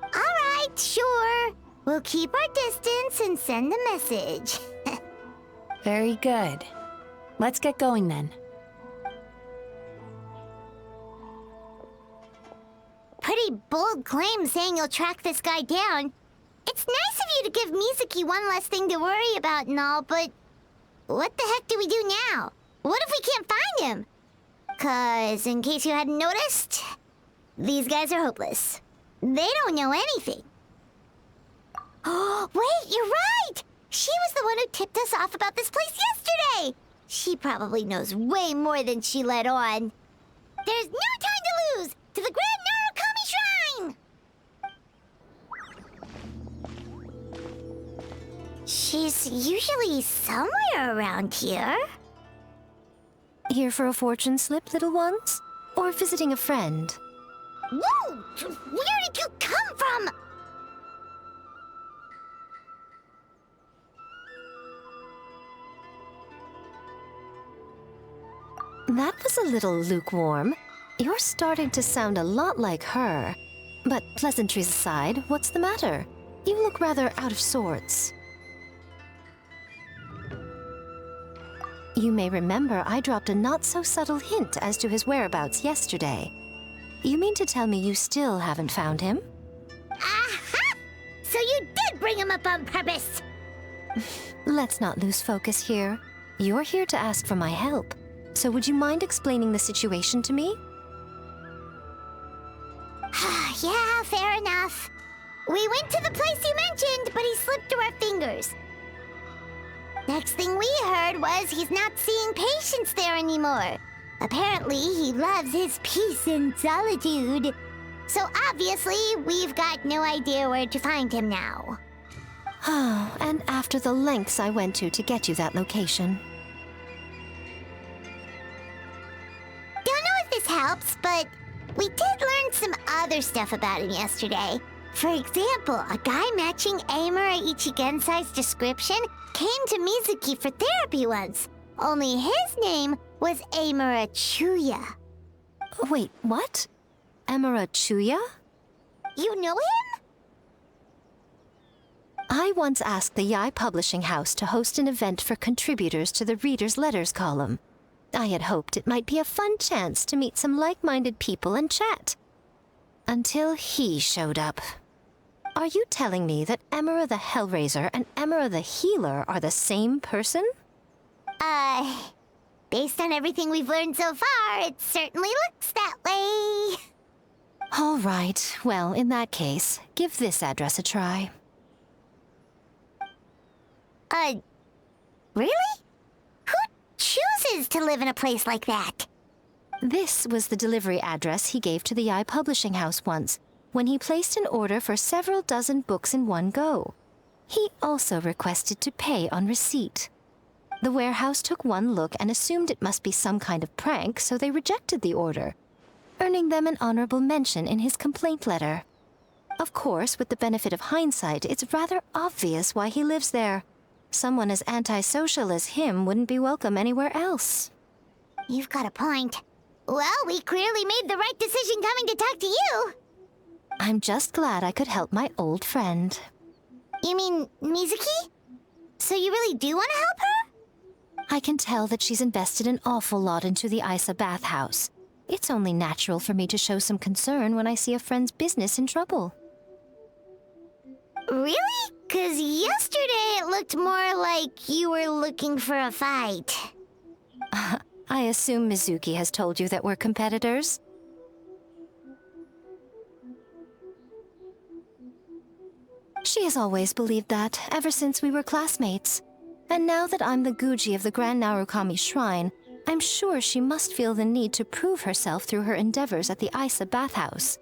Alright, sure. We'll keep our distance and send the message. Very good. Let's get going then. Pretty bold claim saying you'll track this guy down. It's nice of you to give Mizuki one less thing to worry about and all, but what the heck do we do now? What if we can't find him? 'Cause, in case you hadn't noticed, these guys are hopeless. They don't know anything. Oh, wait, you're right! She was the one who tipped us off about this place yesterday! She probably knows way more than she let on. There's no time to lose! To the Grand Narukami Shrine! She's usually somewhere around here. Here for a fortune slip, little ones? Or visiting a friend? Whoa! Where did you come from? That was a little lukewarm. You're starting to sound a lot like her. But pleasantries aside, what's the matter? You look rather out of sorts. You may remember I dropped a not-so-subtle hint as to his whereabouts yesterday. You mean to tell me you still haven't found him? Aha! So you did bring him up on purpose! Let's not lose focus here. You're here to ask for my help. So would you mind explaining the situation to me? Yeah, fair enough. We went to the place you mentioned, but he slipped through our fingers. Next thing we heard was he's not seeing patients there anymore. Apparently, he loves his peace and solitude. So obviously, we've got no idea where to find him now. Oh, and after the lengths I went to get you that location. Don't know if this helps, but we did learn some other stuff about him yesterday. For example, a guy matching Amura Ichigensai's description came to Mizuki for therapy once. Only his name was Amura Chuya. Wait, what? Emira Chuya? You know him? I once asked the Yai Publishing House to host an event for contributors to the Reader's Letters column. I had hoped it might be a fun chance to meet some like-minded people and chat. Until he showed up. Are you telling me that Emira the Hellraiser and Emira the Healer are the same person? Based on everything we've learned so far, it certainly looks that way. All right, well, in that case, give this address a try. Really? Who chooses to live in a place like that? This was the delivery address he gave to the Yai Publishing House once, when he placed an order for several dozen books in one go. He also requested to pay on receipt. The warehouse took one look and assumed it must be some kind of prank, so they rejected the order, earning them an honorable mention in his complaint letter. Of course, with the benefit of hindsight, it's rather obvious why he lives there. Someone as antisocial as him wouldn't be welcome anywhere else. You've got a point. Well, we clearly made the right decision coming to talk to you. I'm just glad I could help my old friend. You mean Mizuki? So you really do want to help her? I can tell that she's invested an awful lot into the Isa bathhouse. It's only natural for me to show some concern when I see a friend's business in trouble. Really? 'Cause yesterday it looked more like you were looking for a fight. I assume Mizuki has told you that we're competitors? She has always believed that, ever since we were classmates. And now that I'm the Guji of the Grand Narukami Shrine, I'm sure she must feel the need to prove herself through her endeavors at the Isa bathhouse.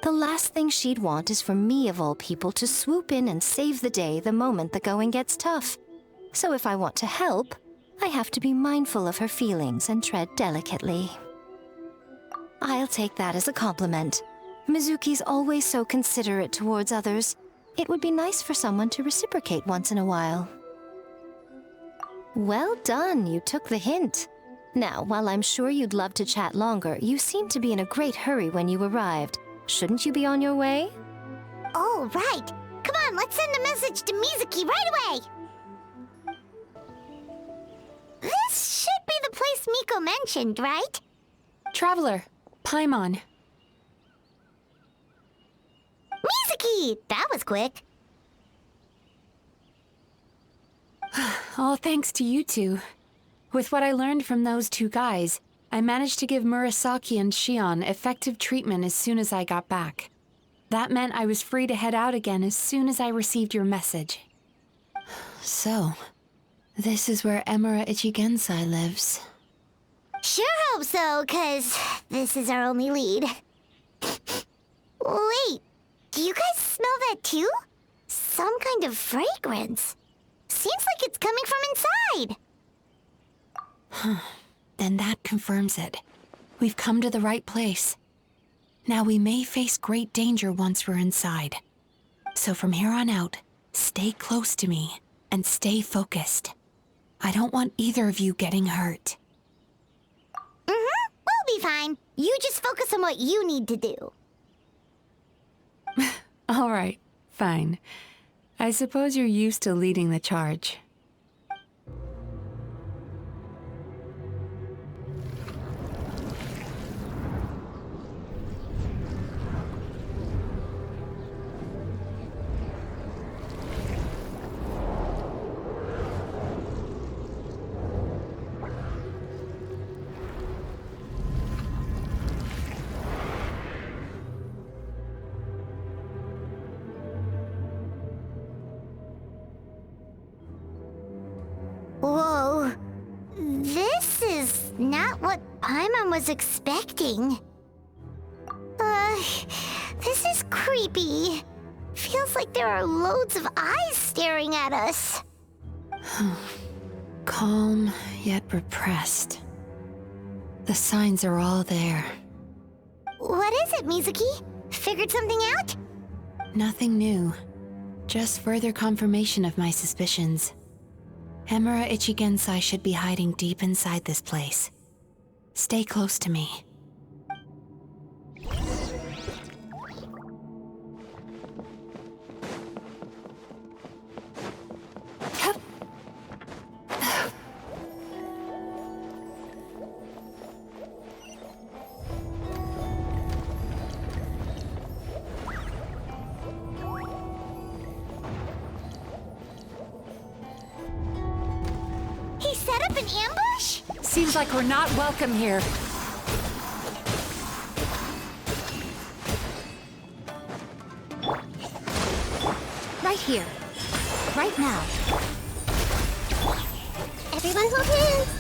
The last thing she'd want is for me, of all people, to swoop in and save the day the moment the going gets tough. So if I want to help, I have to be mindful of her feelings and tread delicately. I'll take that as a compliment. Mizuki's always so considerate towards others. It would be nice for someone to reciprocate once in a while. Well done, you took the hint. Now, while I'm sure you'd love to chat longer, you seemed to be in a great hurry when you arrived. Shouldn't you be on your way? Oh, right. Come on, let's send a message to Mizuki right away. This should be the place Miko mentioned, right? Traveler, Paimon. Mizuki! That was quick. All thanks to you two. With what I learned from those two guys, I managed to give Murasaki and Shion effective treatment as soon as I got back. That meant I was free to head out again as soon as I received your message. So, this is where Emira Ichigensai lives. Sure hope so, 'cause this is our only lead. Wait, do you guys smell that too? Some kind of fragrance. Seems like it's coming from inside. Then that confirms it. We've come to the right place. Now we may face great danger once we're inside. So from here on out, stay close to me and stay focused. I don't want either of you getting hurt. We'll be fine. You just focus on what you need to do. All right, fine. I suppose you're used to leading the charge. Whoa. This is not what Paimon was expecting. This is creepy. Feels like there are loads of eyes staring at us. Calm, yet repressed. The signs are all there. What is it, Mizuki? Figured something out? Nothing new. Just further confirmation of my suspicions. Emira Ichigensai should be hiding deep inside this place. Stay close to me. Seems like we're not welcome here. Right here. Right now. Everyone hold hands!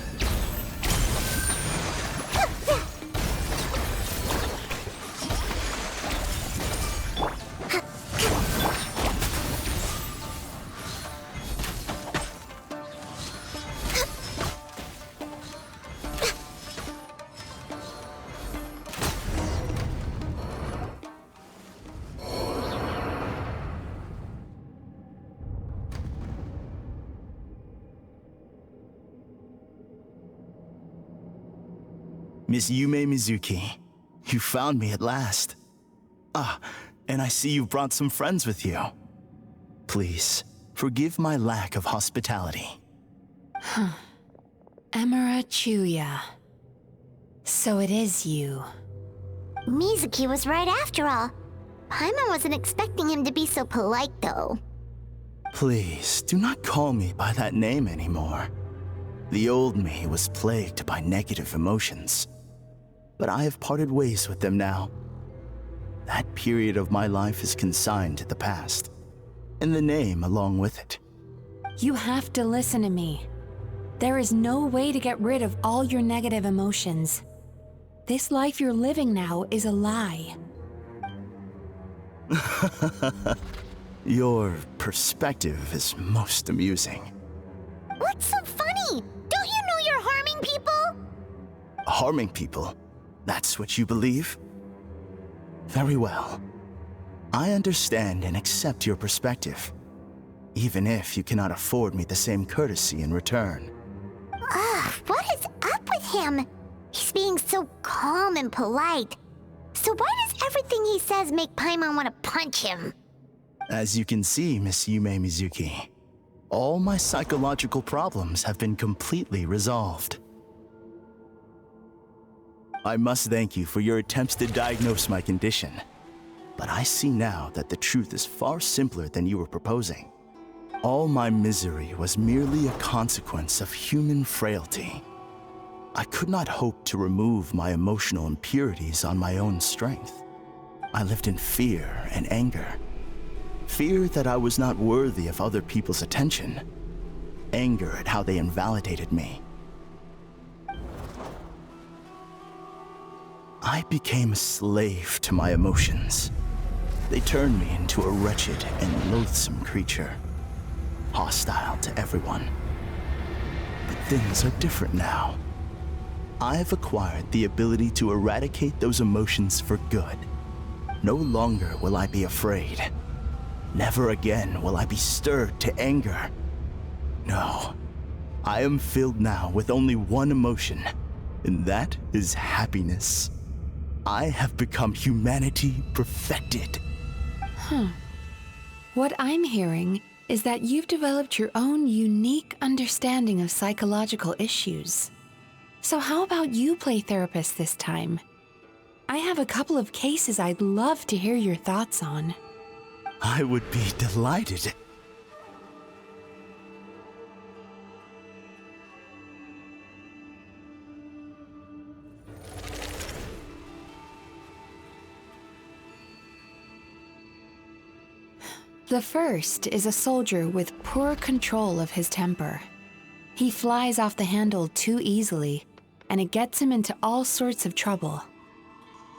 Miss Yume Mizuki, you found me at last. Ah, and I see you brought some friends with you. Please, forgive my lack of hospitality. Emira Chuya. So it is you. Mizuki was right after all. Paimon wasn't expecting him to be so polite, though. Please, do not call me by that name anymore. The old me was plagued by negative emotions, but I have parted ways with them now. That period of my life is consigned to the past, and the name along with it. You have to listen to me. There is no way to get rid of all your negative emotions. This life you're living now is a lie. Your perspective is most amusing. What's so funny? Don't you know you're harming people? Harming people? That's what you believe? Very well. I understand and accept your perspective, even if you cannot afford me the same courtesy in return. What is up with him? He's being so calm and polite. So why does everything he says make Paimon want to punch him? As you can see, Miss Yume Mizuki, all my psychological problems have been completely resolved. I must thank you for your attempts to diagnose my condition, but I see now that the truth is far simpler than you were proposing. All my misery was merely a consequence of human frailty. I could not hope to remove my emotional impurities on my own strength. I lived in fear and anger. Fear that I was not worthy of other people's attention. Anger at how they invalidated me. I became a slave to my emotions. They turned me into a wretched and loathsome creature, hostile to everyone. But things are different now. I have acquired the ability to eradicate those emotions for good. No longer will I be afraid. Never again will I be stirred to anger. No, I am filled now with only one emotion, and that is happiness. I have become humanity perfected. What I'm hearing is that you've developed your own unique understanding of psychological issues. So how about you play therapist this time? I have a couple of cases I'd love to hear your thoughts on. I would be delighted. The first is a soldier with poor control of his temper. He flies off the handle too easily, and it gets him into all sorts of trouble.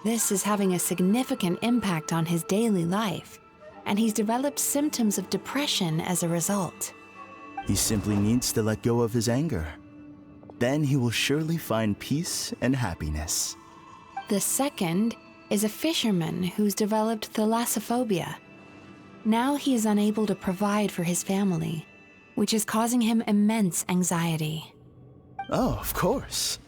This is having a significant impact on his daily life, and he's developed symptoms of depression as a result. He simply needs to let go of his anger. Then he will surely find peace and happiness. The second is a fisherman who's developed thalassophobia. Now he is unable to provide for his family, which is causing him immense anxiety. Oh, of course.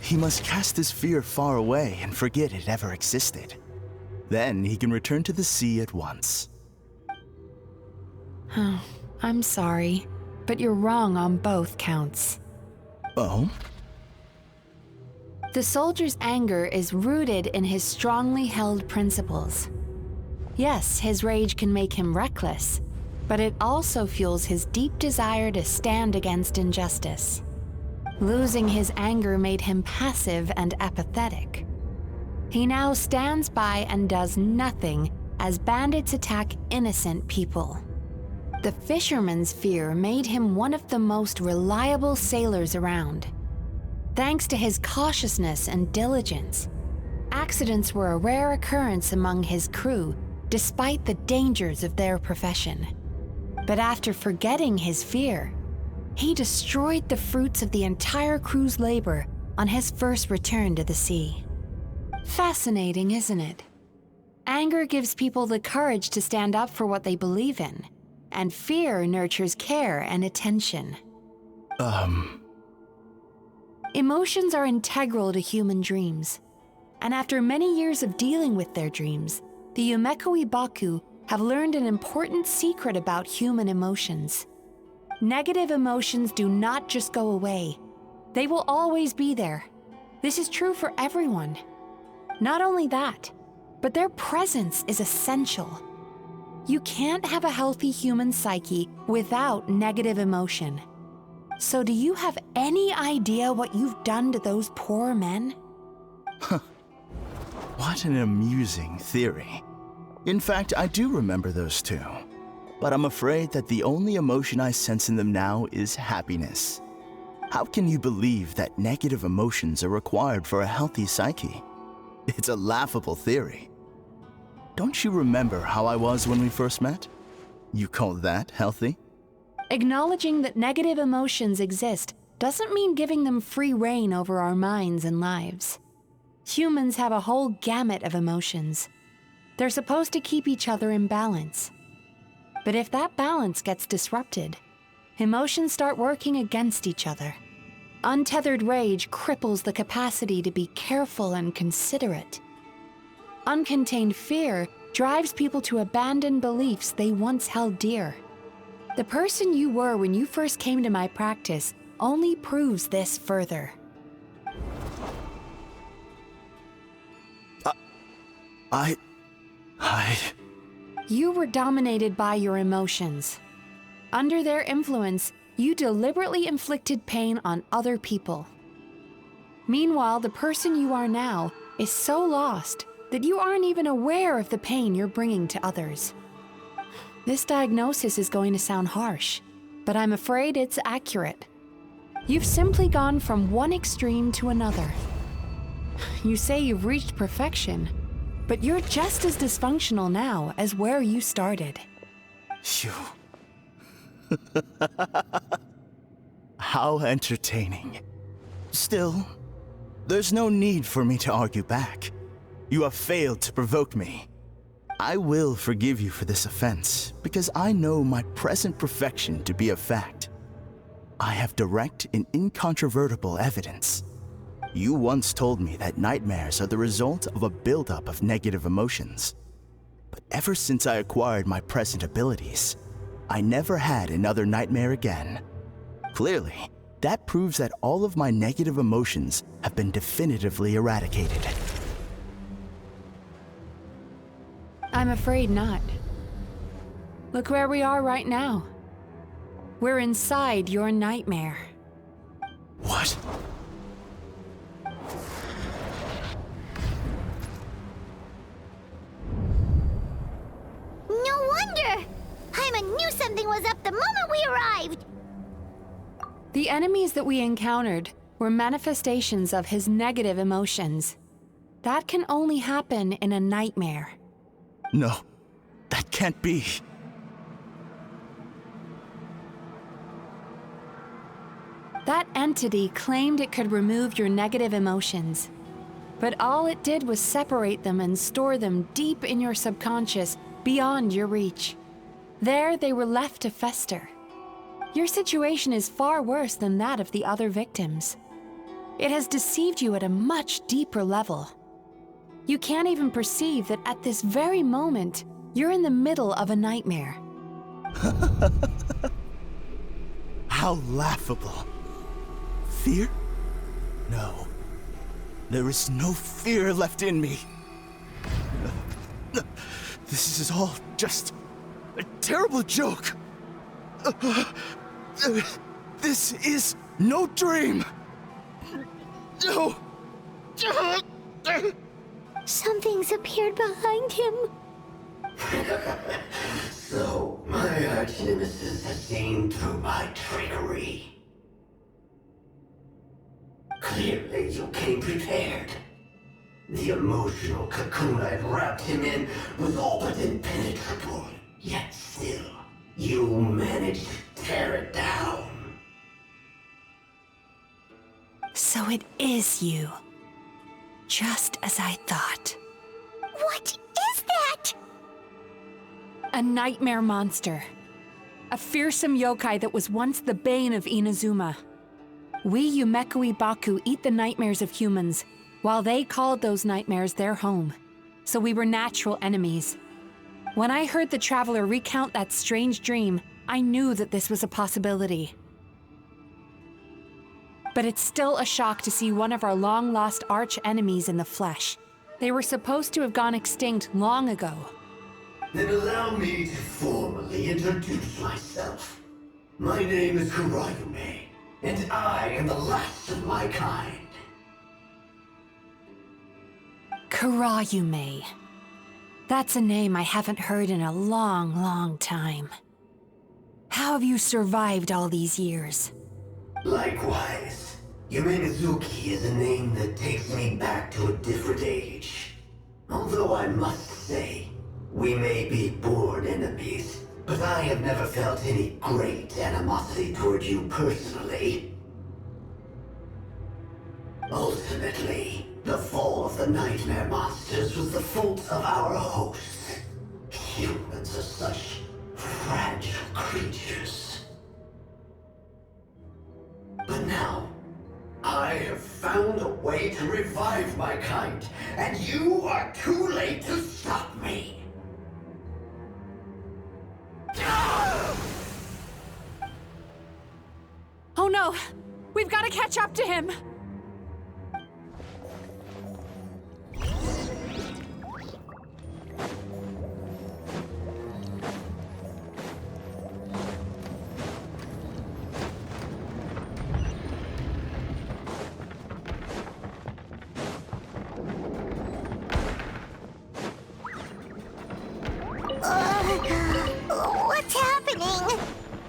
He must cast his fear far away and forget it ever existed. Then he can return to the sea at once. I'm sorry, but you're wrong on both counts. Oh? The soldier's anger is rooted in his strongly held principles. Yes, his rage can make him reckless, but it also fuels his deep desire to stand against injustice. Losing his anger made him passive and apathetic. He now stands by and does nothing as bandits attack innocent people. The fisherman's fear made him one of the most reliable sailors around. Thanks to his cautiousness and diligence, accidents were a rare occurrence among his crew despite the dangers of their profession. But after forgetting his fear, he destroyed the fruits of the entire crew's labor on his first return to the sea. Fascinating, isn't it? Anger gives people the courage to stand up for what they believe in, and fear nurtures care and attention. Emotions are integral to human dreams, and after many years of dealing with their dreams, the Yumeko Ibaku have learned an important secret about human emotions. Negative emotions do not just go away. They will always be there. This is true for everyone. Not only that, but their presence is essential. You can't have a healthy human psyche without negative emotion. So do you have any idea what you've done to those poor men? What an amusing theory. In fact, I do remember those two. But I'm afraid that the only emotion I sense in them now is happiness. How can you believe that negative emotions are required for a healthy psyche? It's a laughable theory. Don't you remember how I was when we first met? You call that healthy? Acknowledging that negative emotions exist doesn't mean giving them free rein over our minds and lives. Humans have a whole gamut of emotions. They're supposed to keep each other in balance. But if that balance gets disrupted, emotions start working against each other. Untethered rage cripples the capacity to be careful and considerate. Uncontained fear drives people to abandon beliefs they once held dear. The person you were when you first came to my practice only proves this further. You were dominated by your emotions. Under their influence, you deliberately inflicted pain on other people. Meanwhile, the person you are now is so lost that you aren't even aware of the pain you're bringing to others. This diagnosis is going to sound harsh, but I'm afraid it's accurate. You've simply gone from one extreme to another. You say you've reached perfection, but you're just as dysfunctional now as where you started. Phew. How entertaining. Still, there's no need for me to argue back. You have failed to provoke me. I will forgive you for this offense, because I know my present perfection to be a fact. I have direct and incontrovertible evidence. You once told me that nightmares are the result of a buildup of negative emotions. But ever since I acquired my present abilities, I never had another nightmare again. Clearly, that proves that all of my negative emotions have been definitively eradicated. I'm afraid not. Look where we are right now. We're inside your nightmare. What? No wonder! Paimon knew something was up the moment we arrived! The enemies that we encountered were manifestations of his negative emotions. That can only happen in a nightmare. No, that can't be. That entity claimed it could remove your negative emotions. But all it did was separate them and store them deep in your subconscious, beyond your reach. There they were left to fester. Your situation is far worse than that of the other victims. It has deceived you at a much deeper level. You can't even perceive that at this very moment, you're in the middle of a nightmare. How laughable. Fear? No. There is no fear left in me. This is all just a terrible joke. This is no dream. Something's appeared behind him. So, my arch-nemesis has seen through my trickery. Clearly, you came prepared. The emotional cocoon I'd wrapped him in was all but impenetrable. Yet still, you managed to tear it down. So it is you. Just as I thought. What is that? A nightmare monster. A fearsome yokai that was once the bane of Inazuma. We Yumekui Baku eat the nightmares of humans, while they called those nightmares their home. So we were natural enemies. When I heard the traveler recount that strange dream, I knew that this was a possibility. But it's still a shock to see one of our long-lost arch-enemies in the flesh. They were supposed to have gone extinct long ago. Then allow me to formally introduce myself. My name is Kurayume, and I am the last of my kind. Kurayume. That's a name I haven't heard in a long, long time. How have you survived all these years? Likewise. Midzuki is a name that takes me back to a different age. Although I must say, we may be born enemies, but I have never felt any great animosity toward you personally. Ultimately, the fall of the nightmare monsters was the fault of our hosts. Humans are such fragile creatures. But now, I have found a way to revive my kind, and you are too late to stop me. Oh no! We've got to catch up to him! What's happening?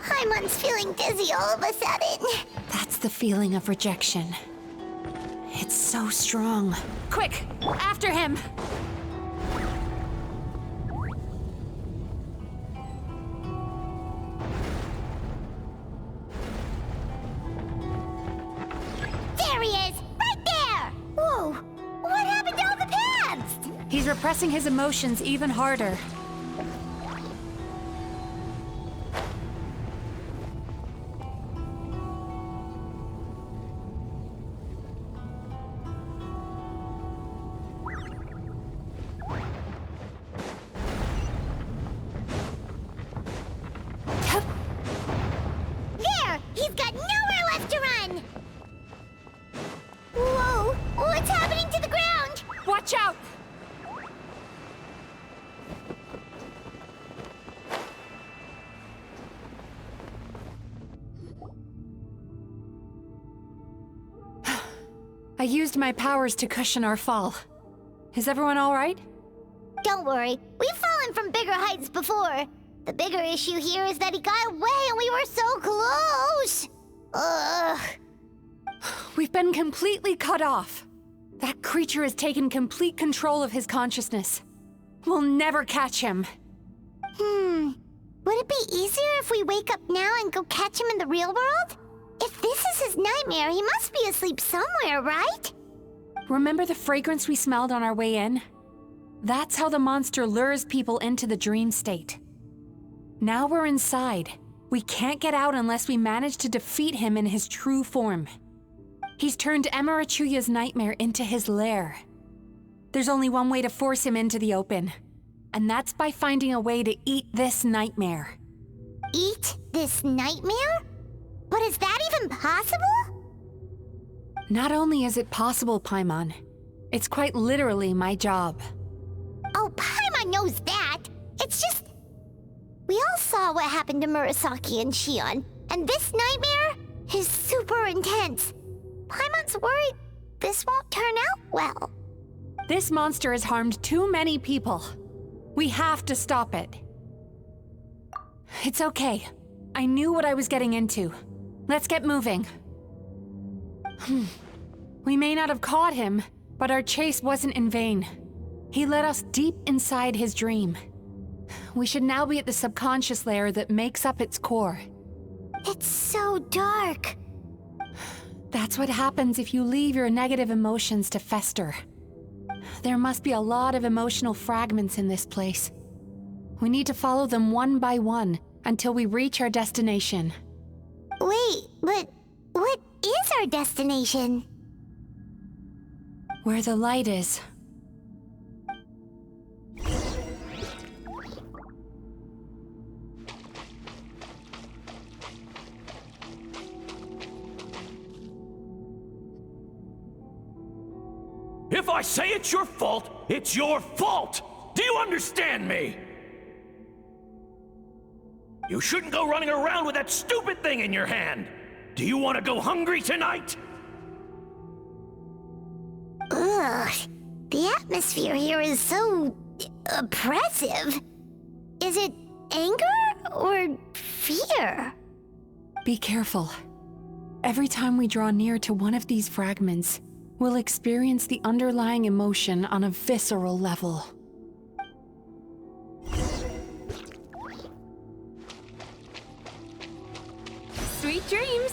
Paimon's feeling dizzy all of a sudden. That's the feeling of rejection. It's so strong. Quick! After him! There he is! Right there! Whoa! What happened to all the paths? He's repressing his emotions even harder. There! He's got nowhere left to run! Whoa! What's happening to the ground? Watch out! I used my powers to cushion our fall. Is everyone all right? Don't worry, we've fallen from bigger heights before. The bigger issue here is that he got away and we were so close! Ugh. We've been completely cut off. That creature has taken complete control of his consciousness. We'll never catch him. Would it be easier if we wake up now and go catch him in the real world? If this is his nightmare, he must be asleep somewhere, right? Remember the fragrance we smelled on our way in? That's how the monster lures people into the dream state. Now we're inside. We can't get out unless we manage to defeat him in his true form. He's turned Emarachuya's nightmare into his lair. There's only one way to force him into the open, and that's by finding a way to eat this nightmare. Eat this nightmare? But is that even possible? Not only is it possible, Paimon, it's quite literally my job. Oh, Paimon knows that. It's just... We all saw what happened to Murasaki and Shion, and this nightmare is super intense. Paimon's worried this won't turn out well. This monster has harmed too many people. We have to stop it. It's okay. I knew what I was getting into. Let's get moving. We may not have caught him, but our chase wasn't in vain. He led us deep inside his dream. We should now be at the subconscious layer that makes up its core. It's so dark. That's what happens if you leave your negative emotions to fester. There must be a lot of emotional fragments in this place. We need to follow them one by one until we reach our destination. Wait, but what is our destination? Where the light is. If I say it's your fault, it's your fault! Do you understand me? You shouldn't go running around with that stupid thing in your hand! Do you want to go hungry tonight? Ugh, the atmosphere here is so oppressive. Is it anger or fear? Be careful. Every time we draw near to one of these fragments, we'll experience the underlying emotion on a visceral level. Sweet dreams!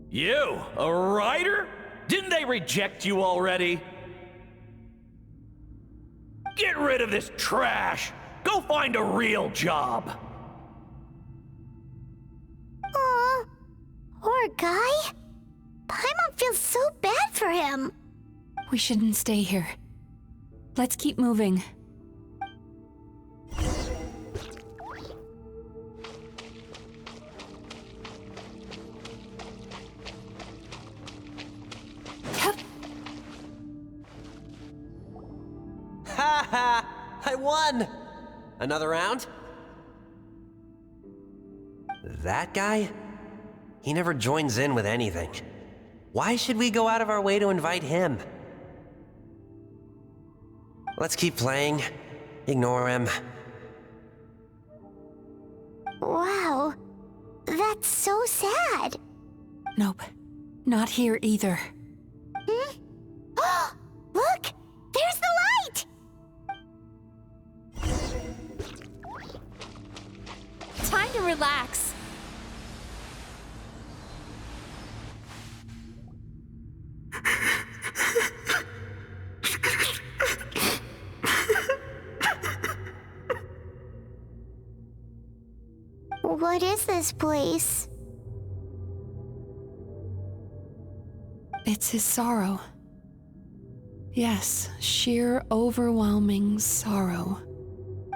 You, a writer? Didn't they reject you already? Get rid of this trash! Go find a real job! Aw, poor guy. Paimon feels so bad for him. We shouldn't stay here. Let's keep moving. Ha ha! I won! Another round? That guy? He never joins in with anything. Why should we go out of our way to invite him? Let's keep playing. Ignore him. Wow, that's so sad. Nope, not here either. Hmm? Look! There's the light! Time to relax. What is this place? It's his sorrow. Yes, sheer overwhelming sorrow.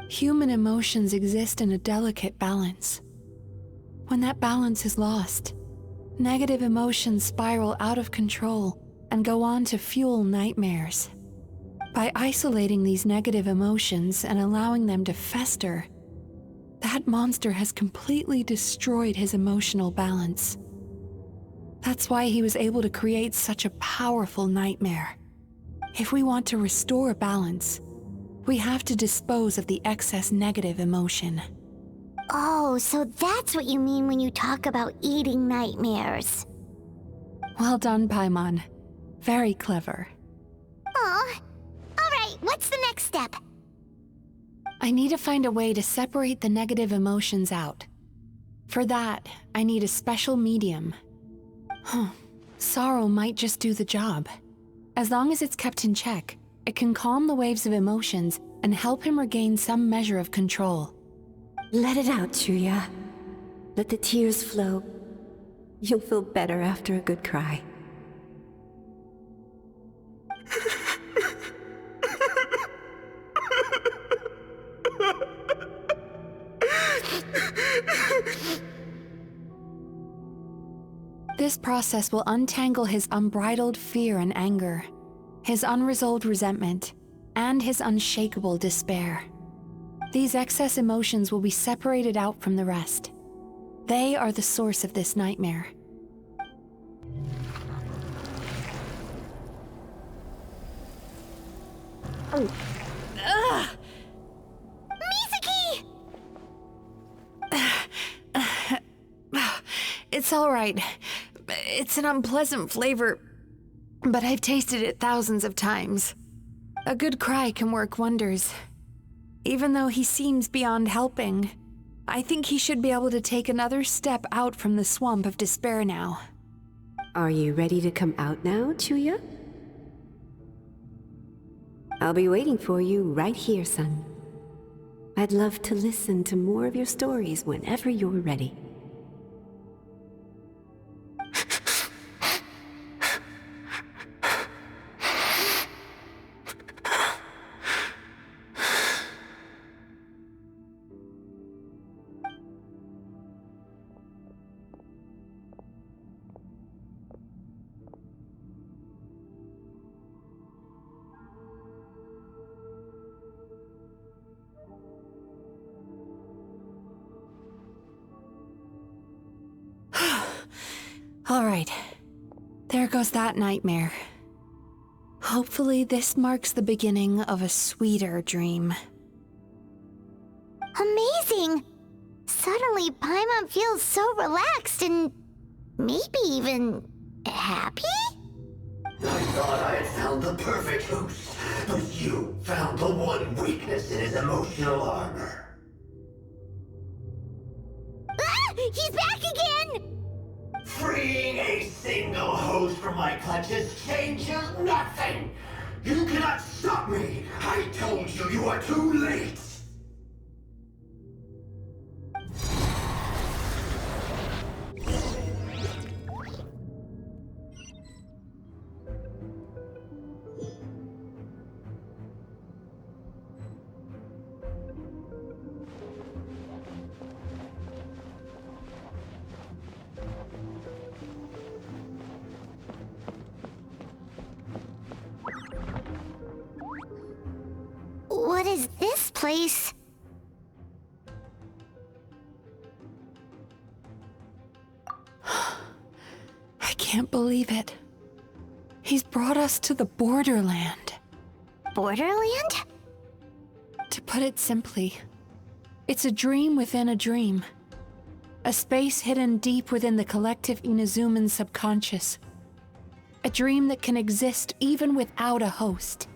Human emotions exist in a delicate balance. When that balance is lost, negative emotions spiral out of control and go on to fuel nightmares. By isolating these negative emotions and allowing them to fester, that monster has completely destroyed his emotional balance. That's why he was able to create such a powerful nightmare. If we want to restore balance, we have to dispose of the excess negative emotion. Oh, so that's what you mean when you talk about eating nightmares. Well done, Paimon. Very clever. Aw. Alright, what's the next step? I need to find a way to separate the negative emotions out. For that, I need a special medium. Sorrow might just do the job. As long as it's kept in check, it can calm the waves of emotions and help him regain some measure of control. Let it out, Chuya. Let the tears flow. You'll feel better after a good cry. This process will untangle his unbridled fear and anger, his unresolved resentment, and his unshakable despair. These excess emotions will be separated out from the rest. They are the source of this nightmare. Ugh! Mizaki! It's all right. It's an unpleasant flavor, but I've tasted it thousands of times. A good cry can work wonders. Even though he seems beyond helping, I think he should be able to take another step out from the swamp of despair now. Are you ready to come out now, Chuya? I'll be waiting for you right here, son. I'd love to listen to more of your stories whenever you're ready. All right, there goes that nightmare. Hopefully this marks the beginning of a sweeter dream. Amazing! Suddenly, Paimon feels so relaxed and maybe even happy? I thought I had found the perfect host, but you found the one weakness in his emotional armor. Ah! He's back again! Freeing a single host from my clutches changes nothing! You cannot stop me! I told you, you are too late! What is this place? I can't believe it. He's brought us to the Borderland. Borderland? To put it simply, it's a dream within a dream. A space hidden deep within the collective Inazuman subconscious. A dream that can exist even without a host.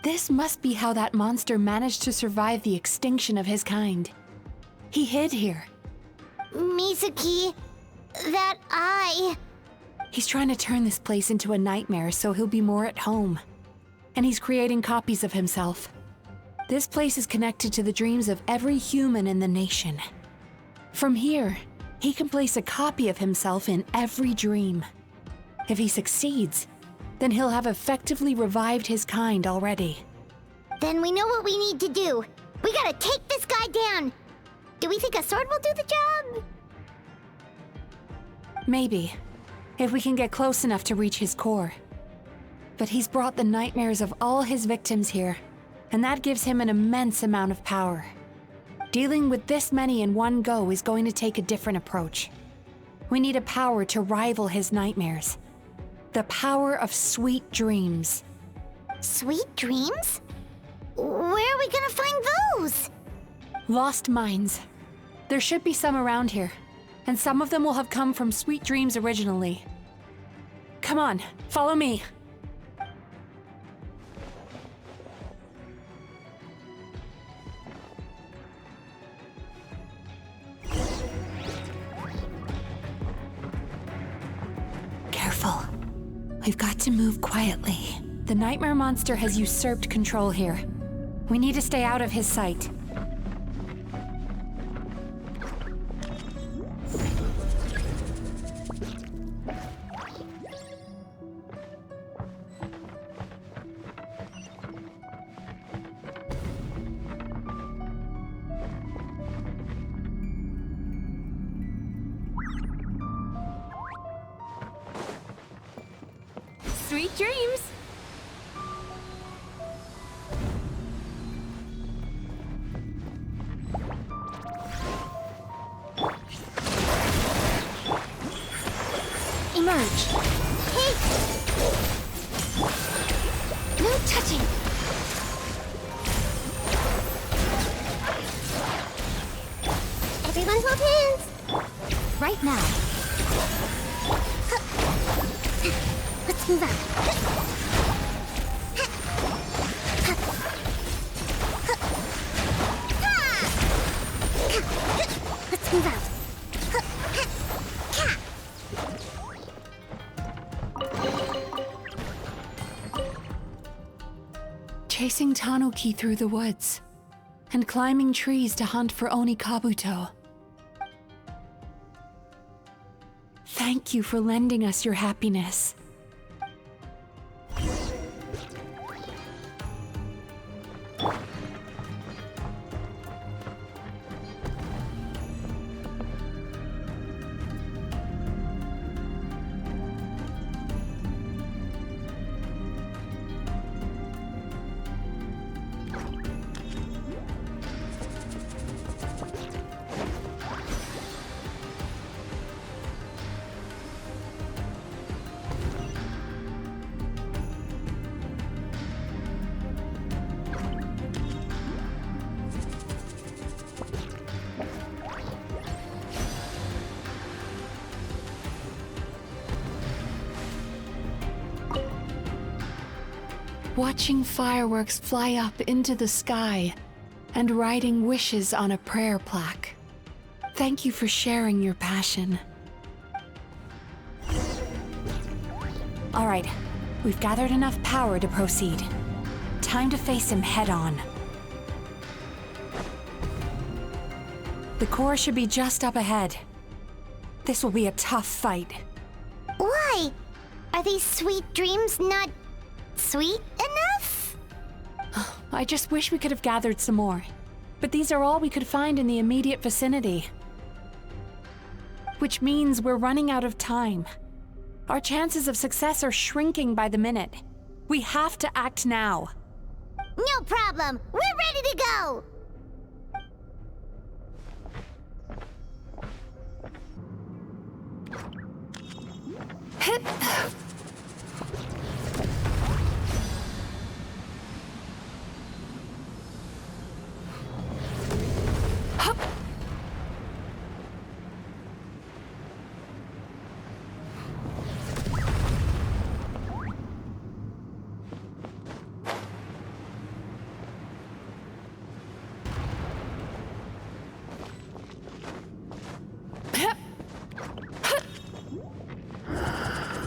This must be how that monster managed to survive the extinction of his kind. He hid here. Mizaki, that eye. He's trying to turn this place into a nightmare so he'll be more at home. And he's creating copies of himself. This place is connected to the dreams of every human in the nation. From here, he can place a copy of himself in every dream. If he succeeds, then he'll have effectively revived his kind already. Then we know what we need to do. We gotta take this guy down. Do we think a sword will do the job? Maybe, if we can get close enough to reach his core. But he's brought the nightmares of all his victims here, and that gives him an immense amount of power. Dealing with this many in one go is going to take a different approach. We need a power to rival his nightmares. The power of sweet dreams. Sweet dreams? Where are we gonna find those? Lost minds. There should be some around here, and some of them will have come from sweet dreams originally. Come on, follow me. Careful. We've got to move quietly. The nightmare monster has usurped control here. We need to stay out of his sight. Sweet dreams! emerge. Hey! No touching! Everyone hold hands! Right now. Let's move out. Let's move out. Chasing Tanuki through the woods, and climbing trees to hunt for Oni Kabuto. Thank you for lending us your happiness. Watching fireworks fly up into the sky and writing wishes on a prayer plaque. Thank you for sharing your passion. All right, we've gathered enough power to proceed. Time to face him head on. The core should be just up ahead. This will be a tough fight. Why? Are these sweet dreams not sweet enough? I just wish we could have gathered some more. But these are all we could find in the immediate vicinity. Which means we're running out of time. Our chances of success are shrinking by the minute. We have to act now. No problem. We're ready to go.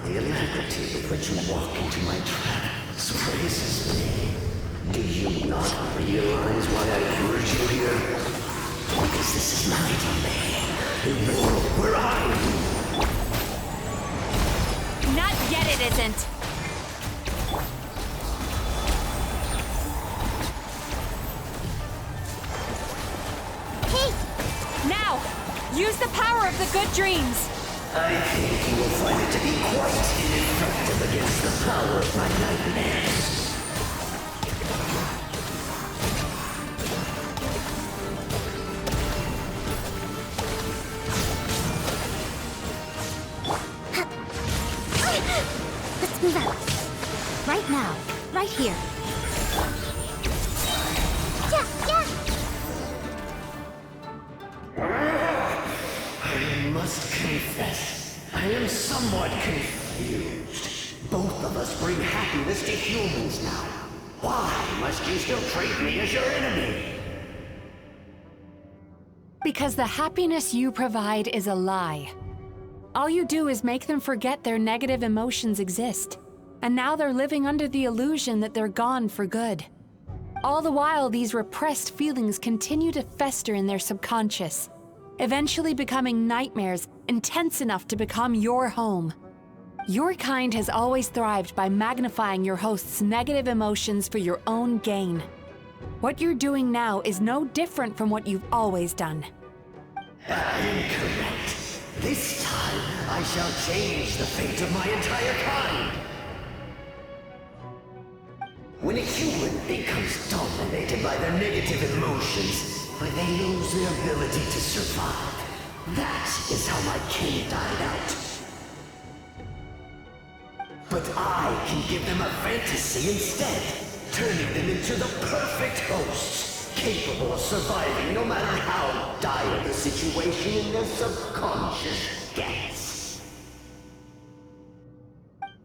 The alacrity with which you walk into my trap surprises me. Do you not realize why I lured you here? Because this is my domain, the world where I rule. Not yet, it isn't. Hey! Now! Use the power of the good dreams! I think you will find it to be quite ineffective against the power of my nightmares. Let's move out. Right now. Right here. I must confess, I am somewhat confused. Both of us bring happiness to humans now. Why must you still treat me as your enemy? Because the happiness you provide is a lie. All you do is make them forget their negative emotions exist. And now they're living under the illusion that they're gone for good. All the while, these repressed feelings continue to fester in their subconscious, eventually becoming nightmares intense enough to become your home. Your kind has always thrived by magnifying your host's negative emotions for your own gain. What you're doing now is no different from what you've always done. Incorrect. This time, I shall change the fate of my entire kind. When a human becomes dominated by their negative emotions, when they lose their ability to survive, that is how my kin died out. But I can give them a fantasy instead, turning them into the perfect hosts, capable of surviving no matter how dire the situation in their subconscious gets.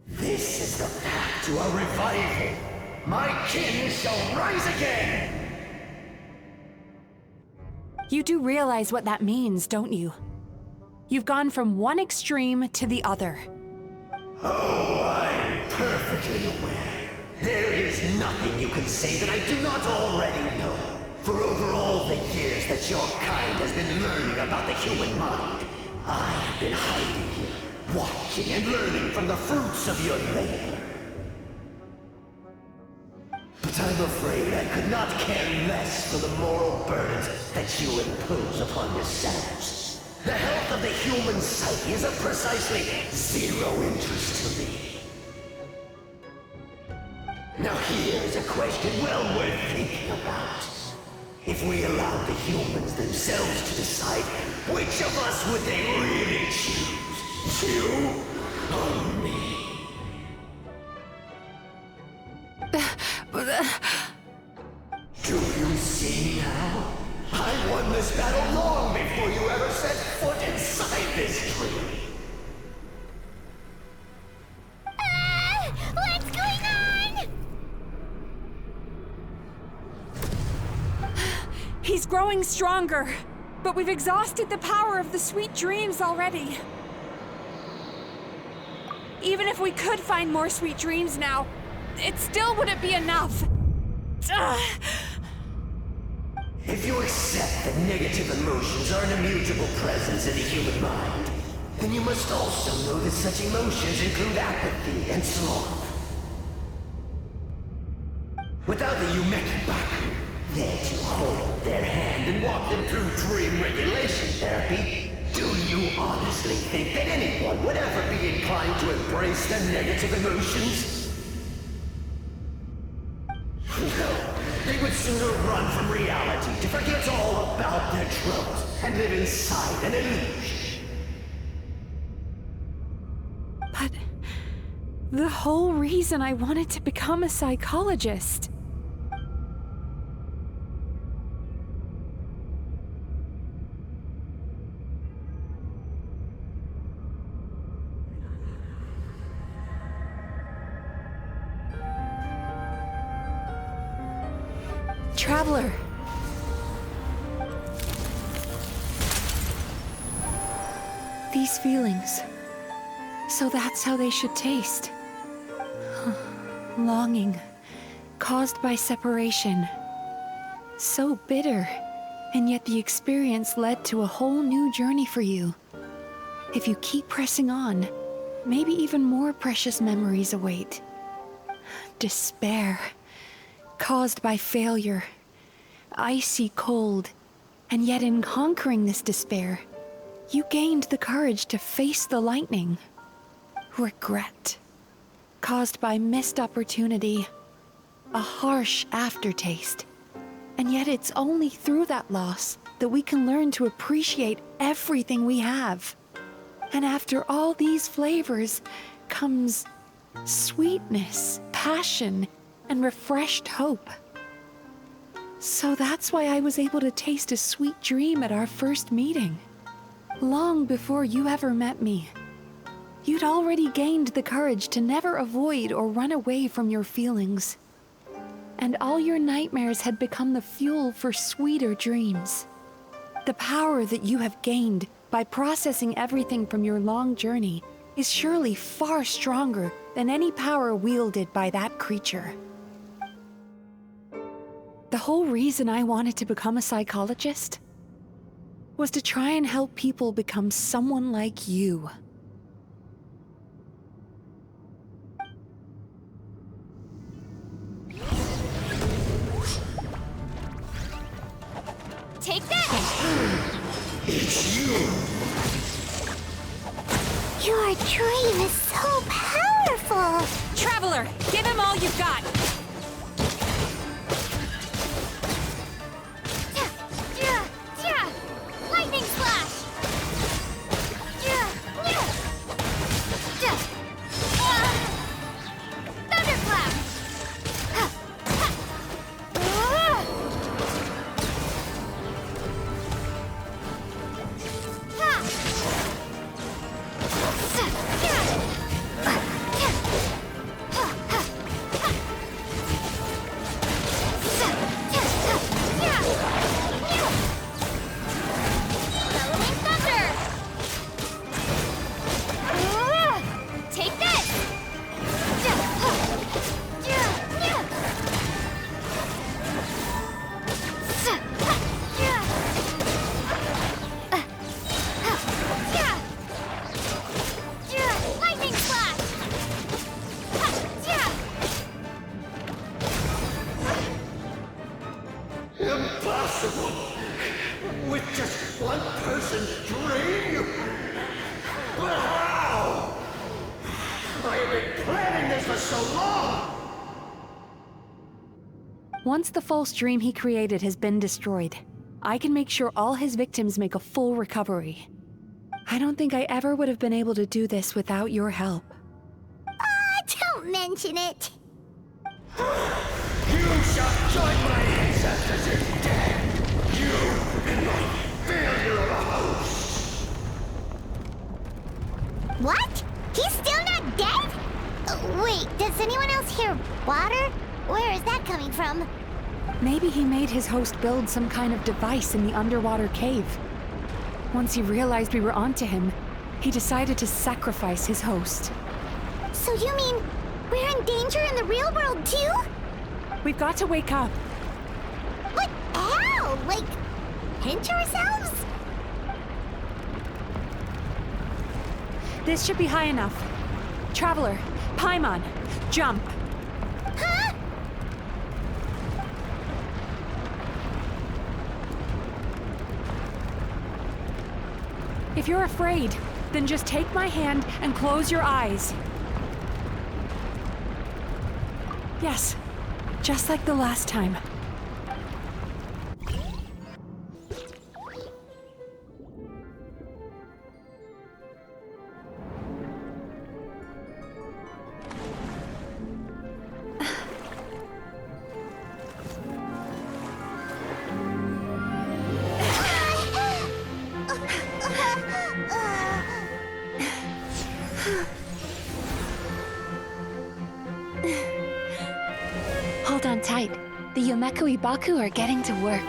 This is the path to a revival. My kin shall rise again! You do realize what that means, don't you? You've gone from one extreme to the other. Oh, I'm perfectly aware. There is nothing you can say that I do not already know. For over all the years that your kind has been learning about the human mind, I have been hiding here, watching and learning from the fruits of your labor. But I'm afraid I could not care less for the moral burdens that you impose upon yourselves. The health of the human psyche is of precisely zero interest to me. Now here's a question well worth thinking about. If we allowed the humans themselves to decide, which of us would they really choose? You or me? Do you see now? I won this battle long before you ever set foot inside this tree. What's going on? He's growing stronger, but we've exhausted the power of the sweet dreams already. Even if we could find more sweet dreams now, it still wouldn't be enough. If you accept that negative emotions are an immutable presence in the human mind, then you must also know that such emotions include apathy and sloth. Without the Yumekibaku there to hold their hand and walk them through dream regulation therapy, do you honestly think that anyone would ever be inclined to embrace their negative emotions? No. They would sooner run from reality to forget all about their troubles and live inside an illusion. But the whole reason I wanted to become a psychologist. Traveler. These feelings. So that's how they should taste. Longing, caused by separation. So bitter, and yet the experience led to a whole new journey for you. If you keep pressing on, maybe even more precious memories await. Despair, caused by failure. Icy cold, and yet in conquering this despair, you gained the courage to face the lightning. Regret, caused by missed opportunity, a harsh aftertaste. And yet it's only through that loss that we can learn to appreciate everything we have. And after all these flavors comes sweetness, passion, and refreshed hope. So that's why I was able to taste a sweet dream at our first meeting. Long before you ever met me. You'd already gained the courage to never avoid or run away from your feelings. And all your nightmares had become the fuel for sweeter dreams. The power that you have gained by processing everything from your long journey is surely far stronger than any power wielded by that creature. The whole reason I wanted to become a psychologist was to try and help people become someone like you. Take that! It's you! Your dream is so powerful! Traveler, give him all you've got! Lightning slash! But how? I have been planning this for so long! Once the false dream he created has been destroyed, I can make sure all his victims make a full recovery. I don't think I ever would have been able to do this without your help. Don't mention it. You shall join my ancestors in death! You and my failure of a host! What? He's still not dead? Wait, does anyone else hear water? Where is that coming from? Maybe he made his host build some kind of device in the underwater cave. Once he realized we were onto him, he decided to sacrifice his host. So you mean we're in danger in the real world too? We've got to wake up. But how? Like, pinch ourselves? This should be high enough. Traveler, Paimon, jump. Huh? If you're afraid, then just take my hand and close your eyes. Yes, just like the last time. Hold on tight. The Yomekui Baku are getting to work.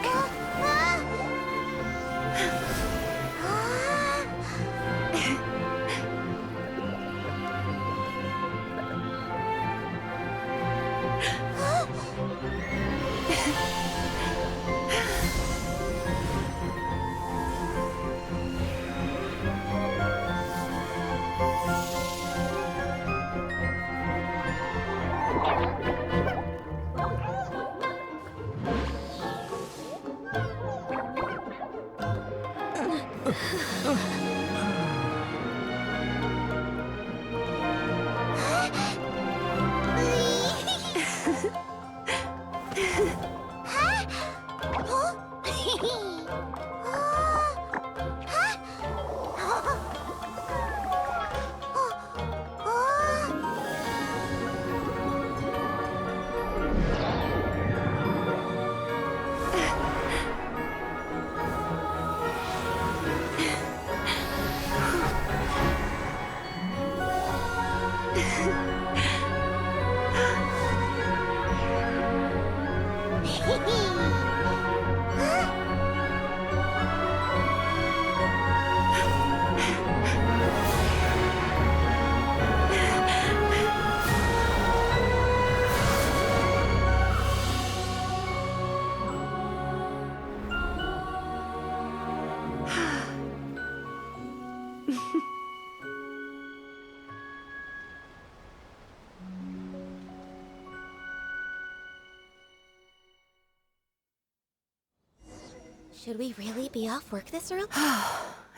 Should we really be off work this early?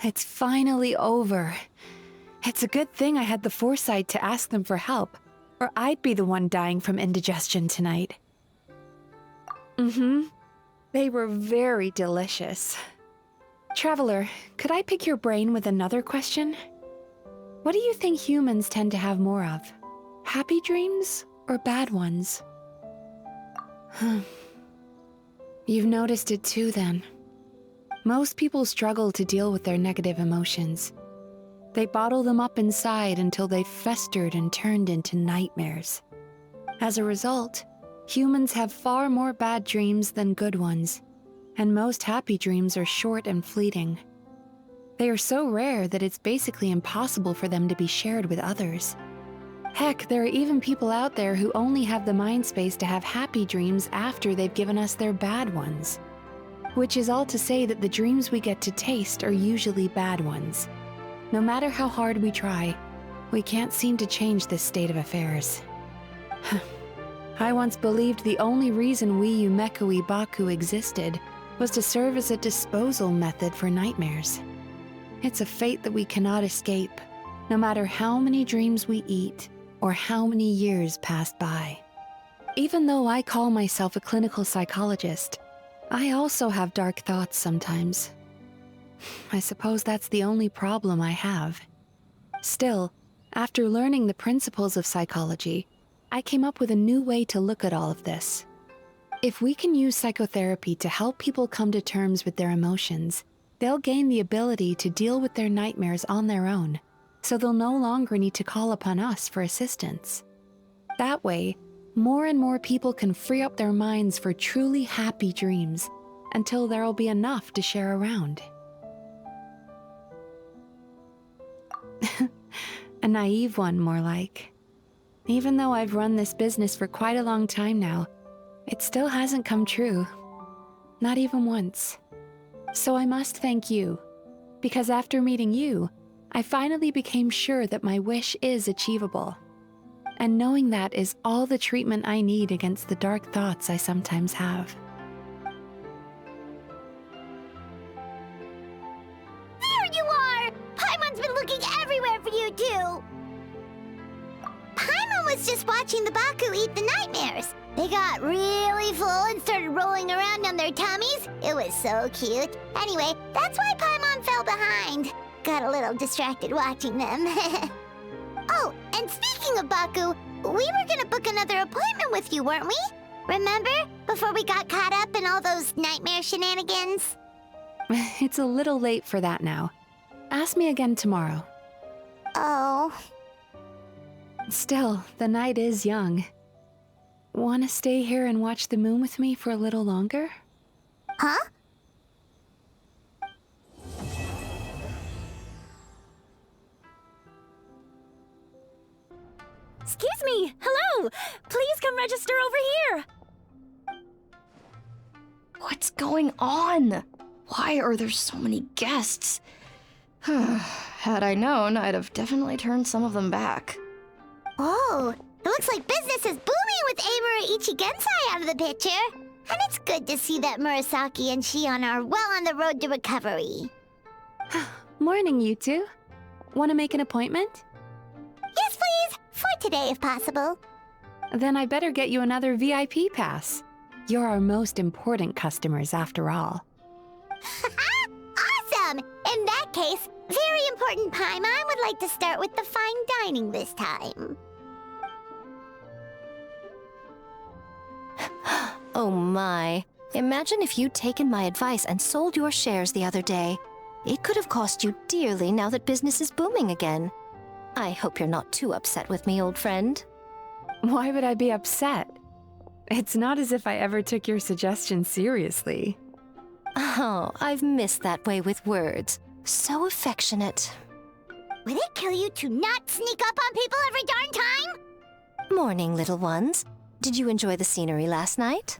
It's finally over. It's a good thing I had the foresight to ask them for help, or I'd be the one dying from indigestion tonight. They were very delicious. Traveler, could I pick your brain with another question? What do you think humans tend to have more of? Happy dreams or bad ones? You've noticed it too, then. Most people struggle to deal with their negative emotions. They bottle them up inside until they've festered and turned into nightmares. As a result, humans have far more bad dreams than good ones, and most happy dreams are short and fleeting. They are so rare that it's basically impossible for them to be shared with others. Heck, there are even people out there who only have the mind space to have happy dreams after they've given us their bad ones. Which is all to say that the dreams we get to taste are usually bad ones. No matter how hard we try, we can't seem to change this state of affairs. I once believed the only reason we Yomekui Baku existed was to serve as a disposal method for nightmares. It's a fate that we cannot escape, no matter how many dreams we eat or how many years pass by. Even though I call myself a clinical psychologist, I also have dark thoughts sometimes. I suppose that's the only problem I have. Still, after learning the principles of psychology, I came up with a new way to look at all of this. If we can use psychotherapy to help people come to terms with their emotions, they'll gain the ability to deal with their nightmares on their own, so they'll no longer need to call upon us for assistance. That way, more and more people can free up their minds for truly happy dreams until there'll be enough to share around. A naive one, more like. Even though I've run this business for quite a long time now, it still hasn't come true. Not even once. So I must thank you, because after meeting you, I finally became sure that my wish is achievable. And knowing that is all the treatment I need against the dark thoughts I sometimes have. There you are! Paimon's been looking everywhere for you, too! Paimon was just watching the Baku eat the nightmares. They got really full and started rolling around on their tummies. It was so cute. Anyway, that's why Paimon fell behind. Got a little distracted watching them. Oh, and speaking of Baku, we were gonna book another appointment with you, weren't we? Remember? Before we got caught up in all those nightmare shenanigans? It's a little late for that now. Ask me again tomorrow. Oh. Still, the night is young. Wanna stay here and watch the moon with me for a little longer? Huh? Excuse me! Hello! Please come register over here! What's going on? Why are there so many guests? Had I known, I'd have definitely turned some of them back. Oh, it looks like business is booming with Amura Ichigensai out of the picture. And it's good to see that Murasaki and Shion are well on the road to recovery. Morning, you two. Wanna make an appointment? Yes, please! For today, if possible. Then I better get you another VIP pass. You're our most important customers, after all. Awesome! In that case, very important Paimon would like to start with the fine dining this time. Oh my. Imagine if you'd taken my advice and sold your shares the other day. It could have cost you dearly now that business is booming again. I hope you're not too upset with me, old friend. Why would I be upset? It's not as if I ever took your suggestion seriously. Oh, I've missed that way with words. So affectionate. Would it kill you to not sneak up on people every darn time? Morning, little ones. Did you enjoy the scenery last night?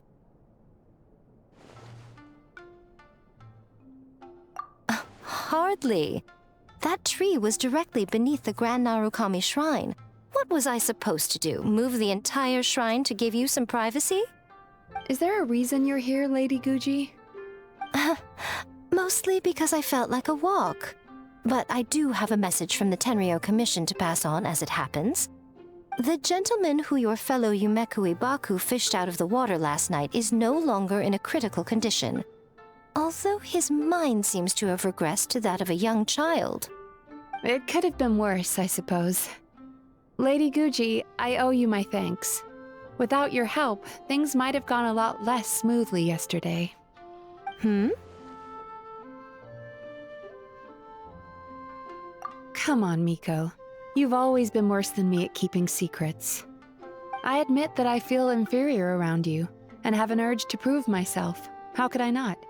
Hardly. That tree was directly beneath the Grand Narukami Shrine. What was I supposed to do? Move the entire shrine to give you some privacy? Is there a reason you're here, Lady Guji? Mostly because I felt like a walk. But I do have a message from the Tenryo Commission to pass on as it happens. The gentleman who your fellow Yumeku Ibaku fished out of the water last night is no longer in a critical condition. Although his mind seems to have regressed to that of a young child. It could have been worse, I suppose. Lady Guji, I owe you my thanks. Without your help, things might have gone a lot less smoothly yesterday. Come on, Miko. You've always been worse than me at keeping secrets. I admit that I feel inferior around you, and have an urge to prove myself. How could I not?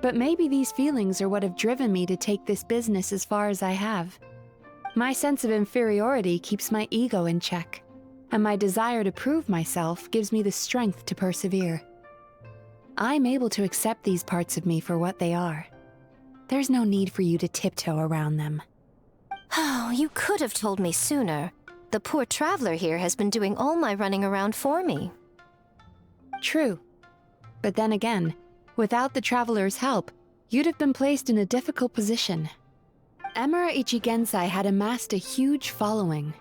But maybe these feelings are what have driven me to take this business as far as I have. My sense of inferiority keeps my ego in check, and my desire to prove myself gives me the strength to persevere. I'm able to accept these parts of me for what they are. There's no need for you to tiptoe around them. Oh, you could have told me sooner. The poor traveler here has been doing all my running around for me. True. But then again, without the traveler's help, you'd have been placed in a difficult position. Emura Ichigensai had amassed a huge following.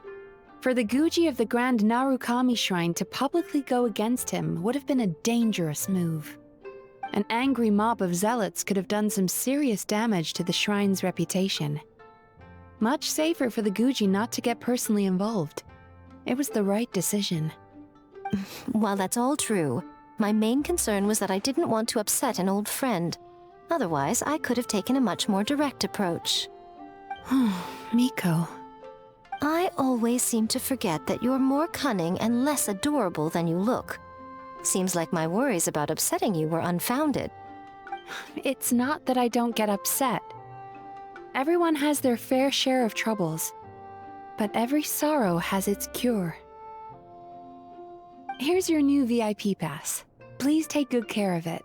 For the Guji of the Grand Narukami Shrine to publicly go against him would have been a dangerous move. An angry mob of zealots could have done some serious damage to the shrine's reputation. Much safer for the Guji not to get personally involved. It was the right decision. While that's all true, my main concern was that I didn't want to upset an old friend. Otherwise, I could have taken a much more direct approach. Miko. I always seem to forget that you're more cunning and less adorable than you look. Seems like my worries about upsetting you were unfounded. It's not that I don't get upset. Everyone has their fair share of troubles, but every sorrow has its cure. Here's your new VIP pass. Please take good care of it.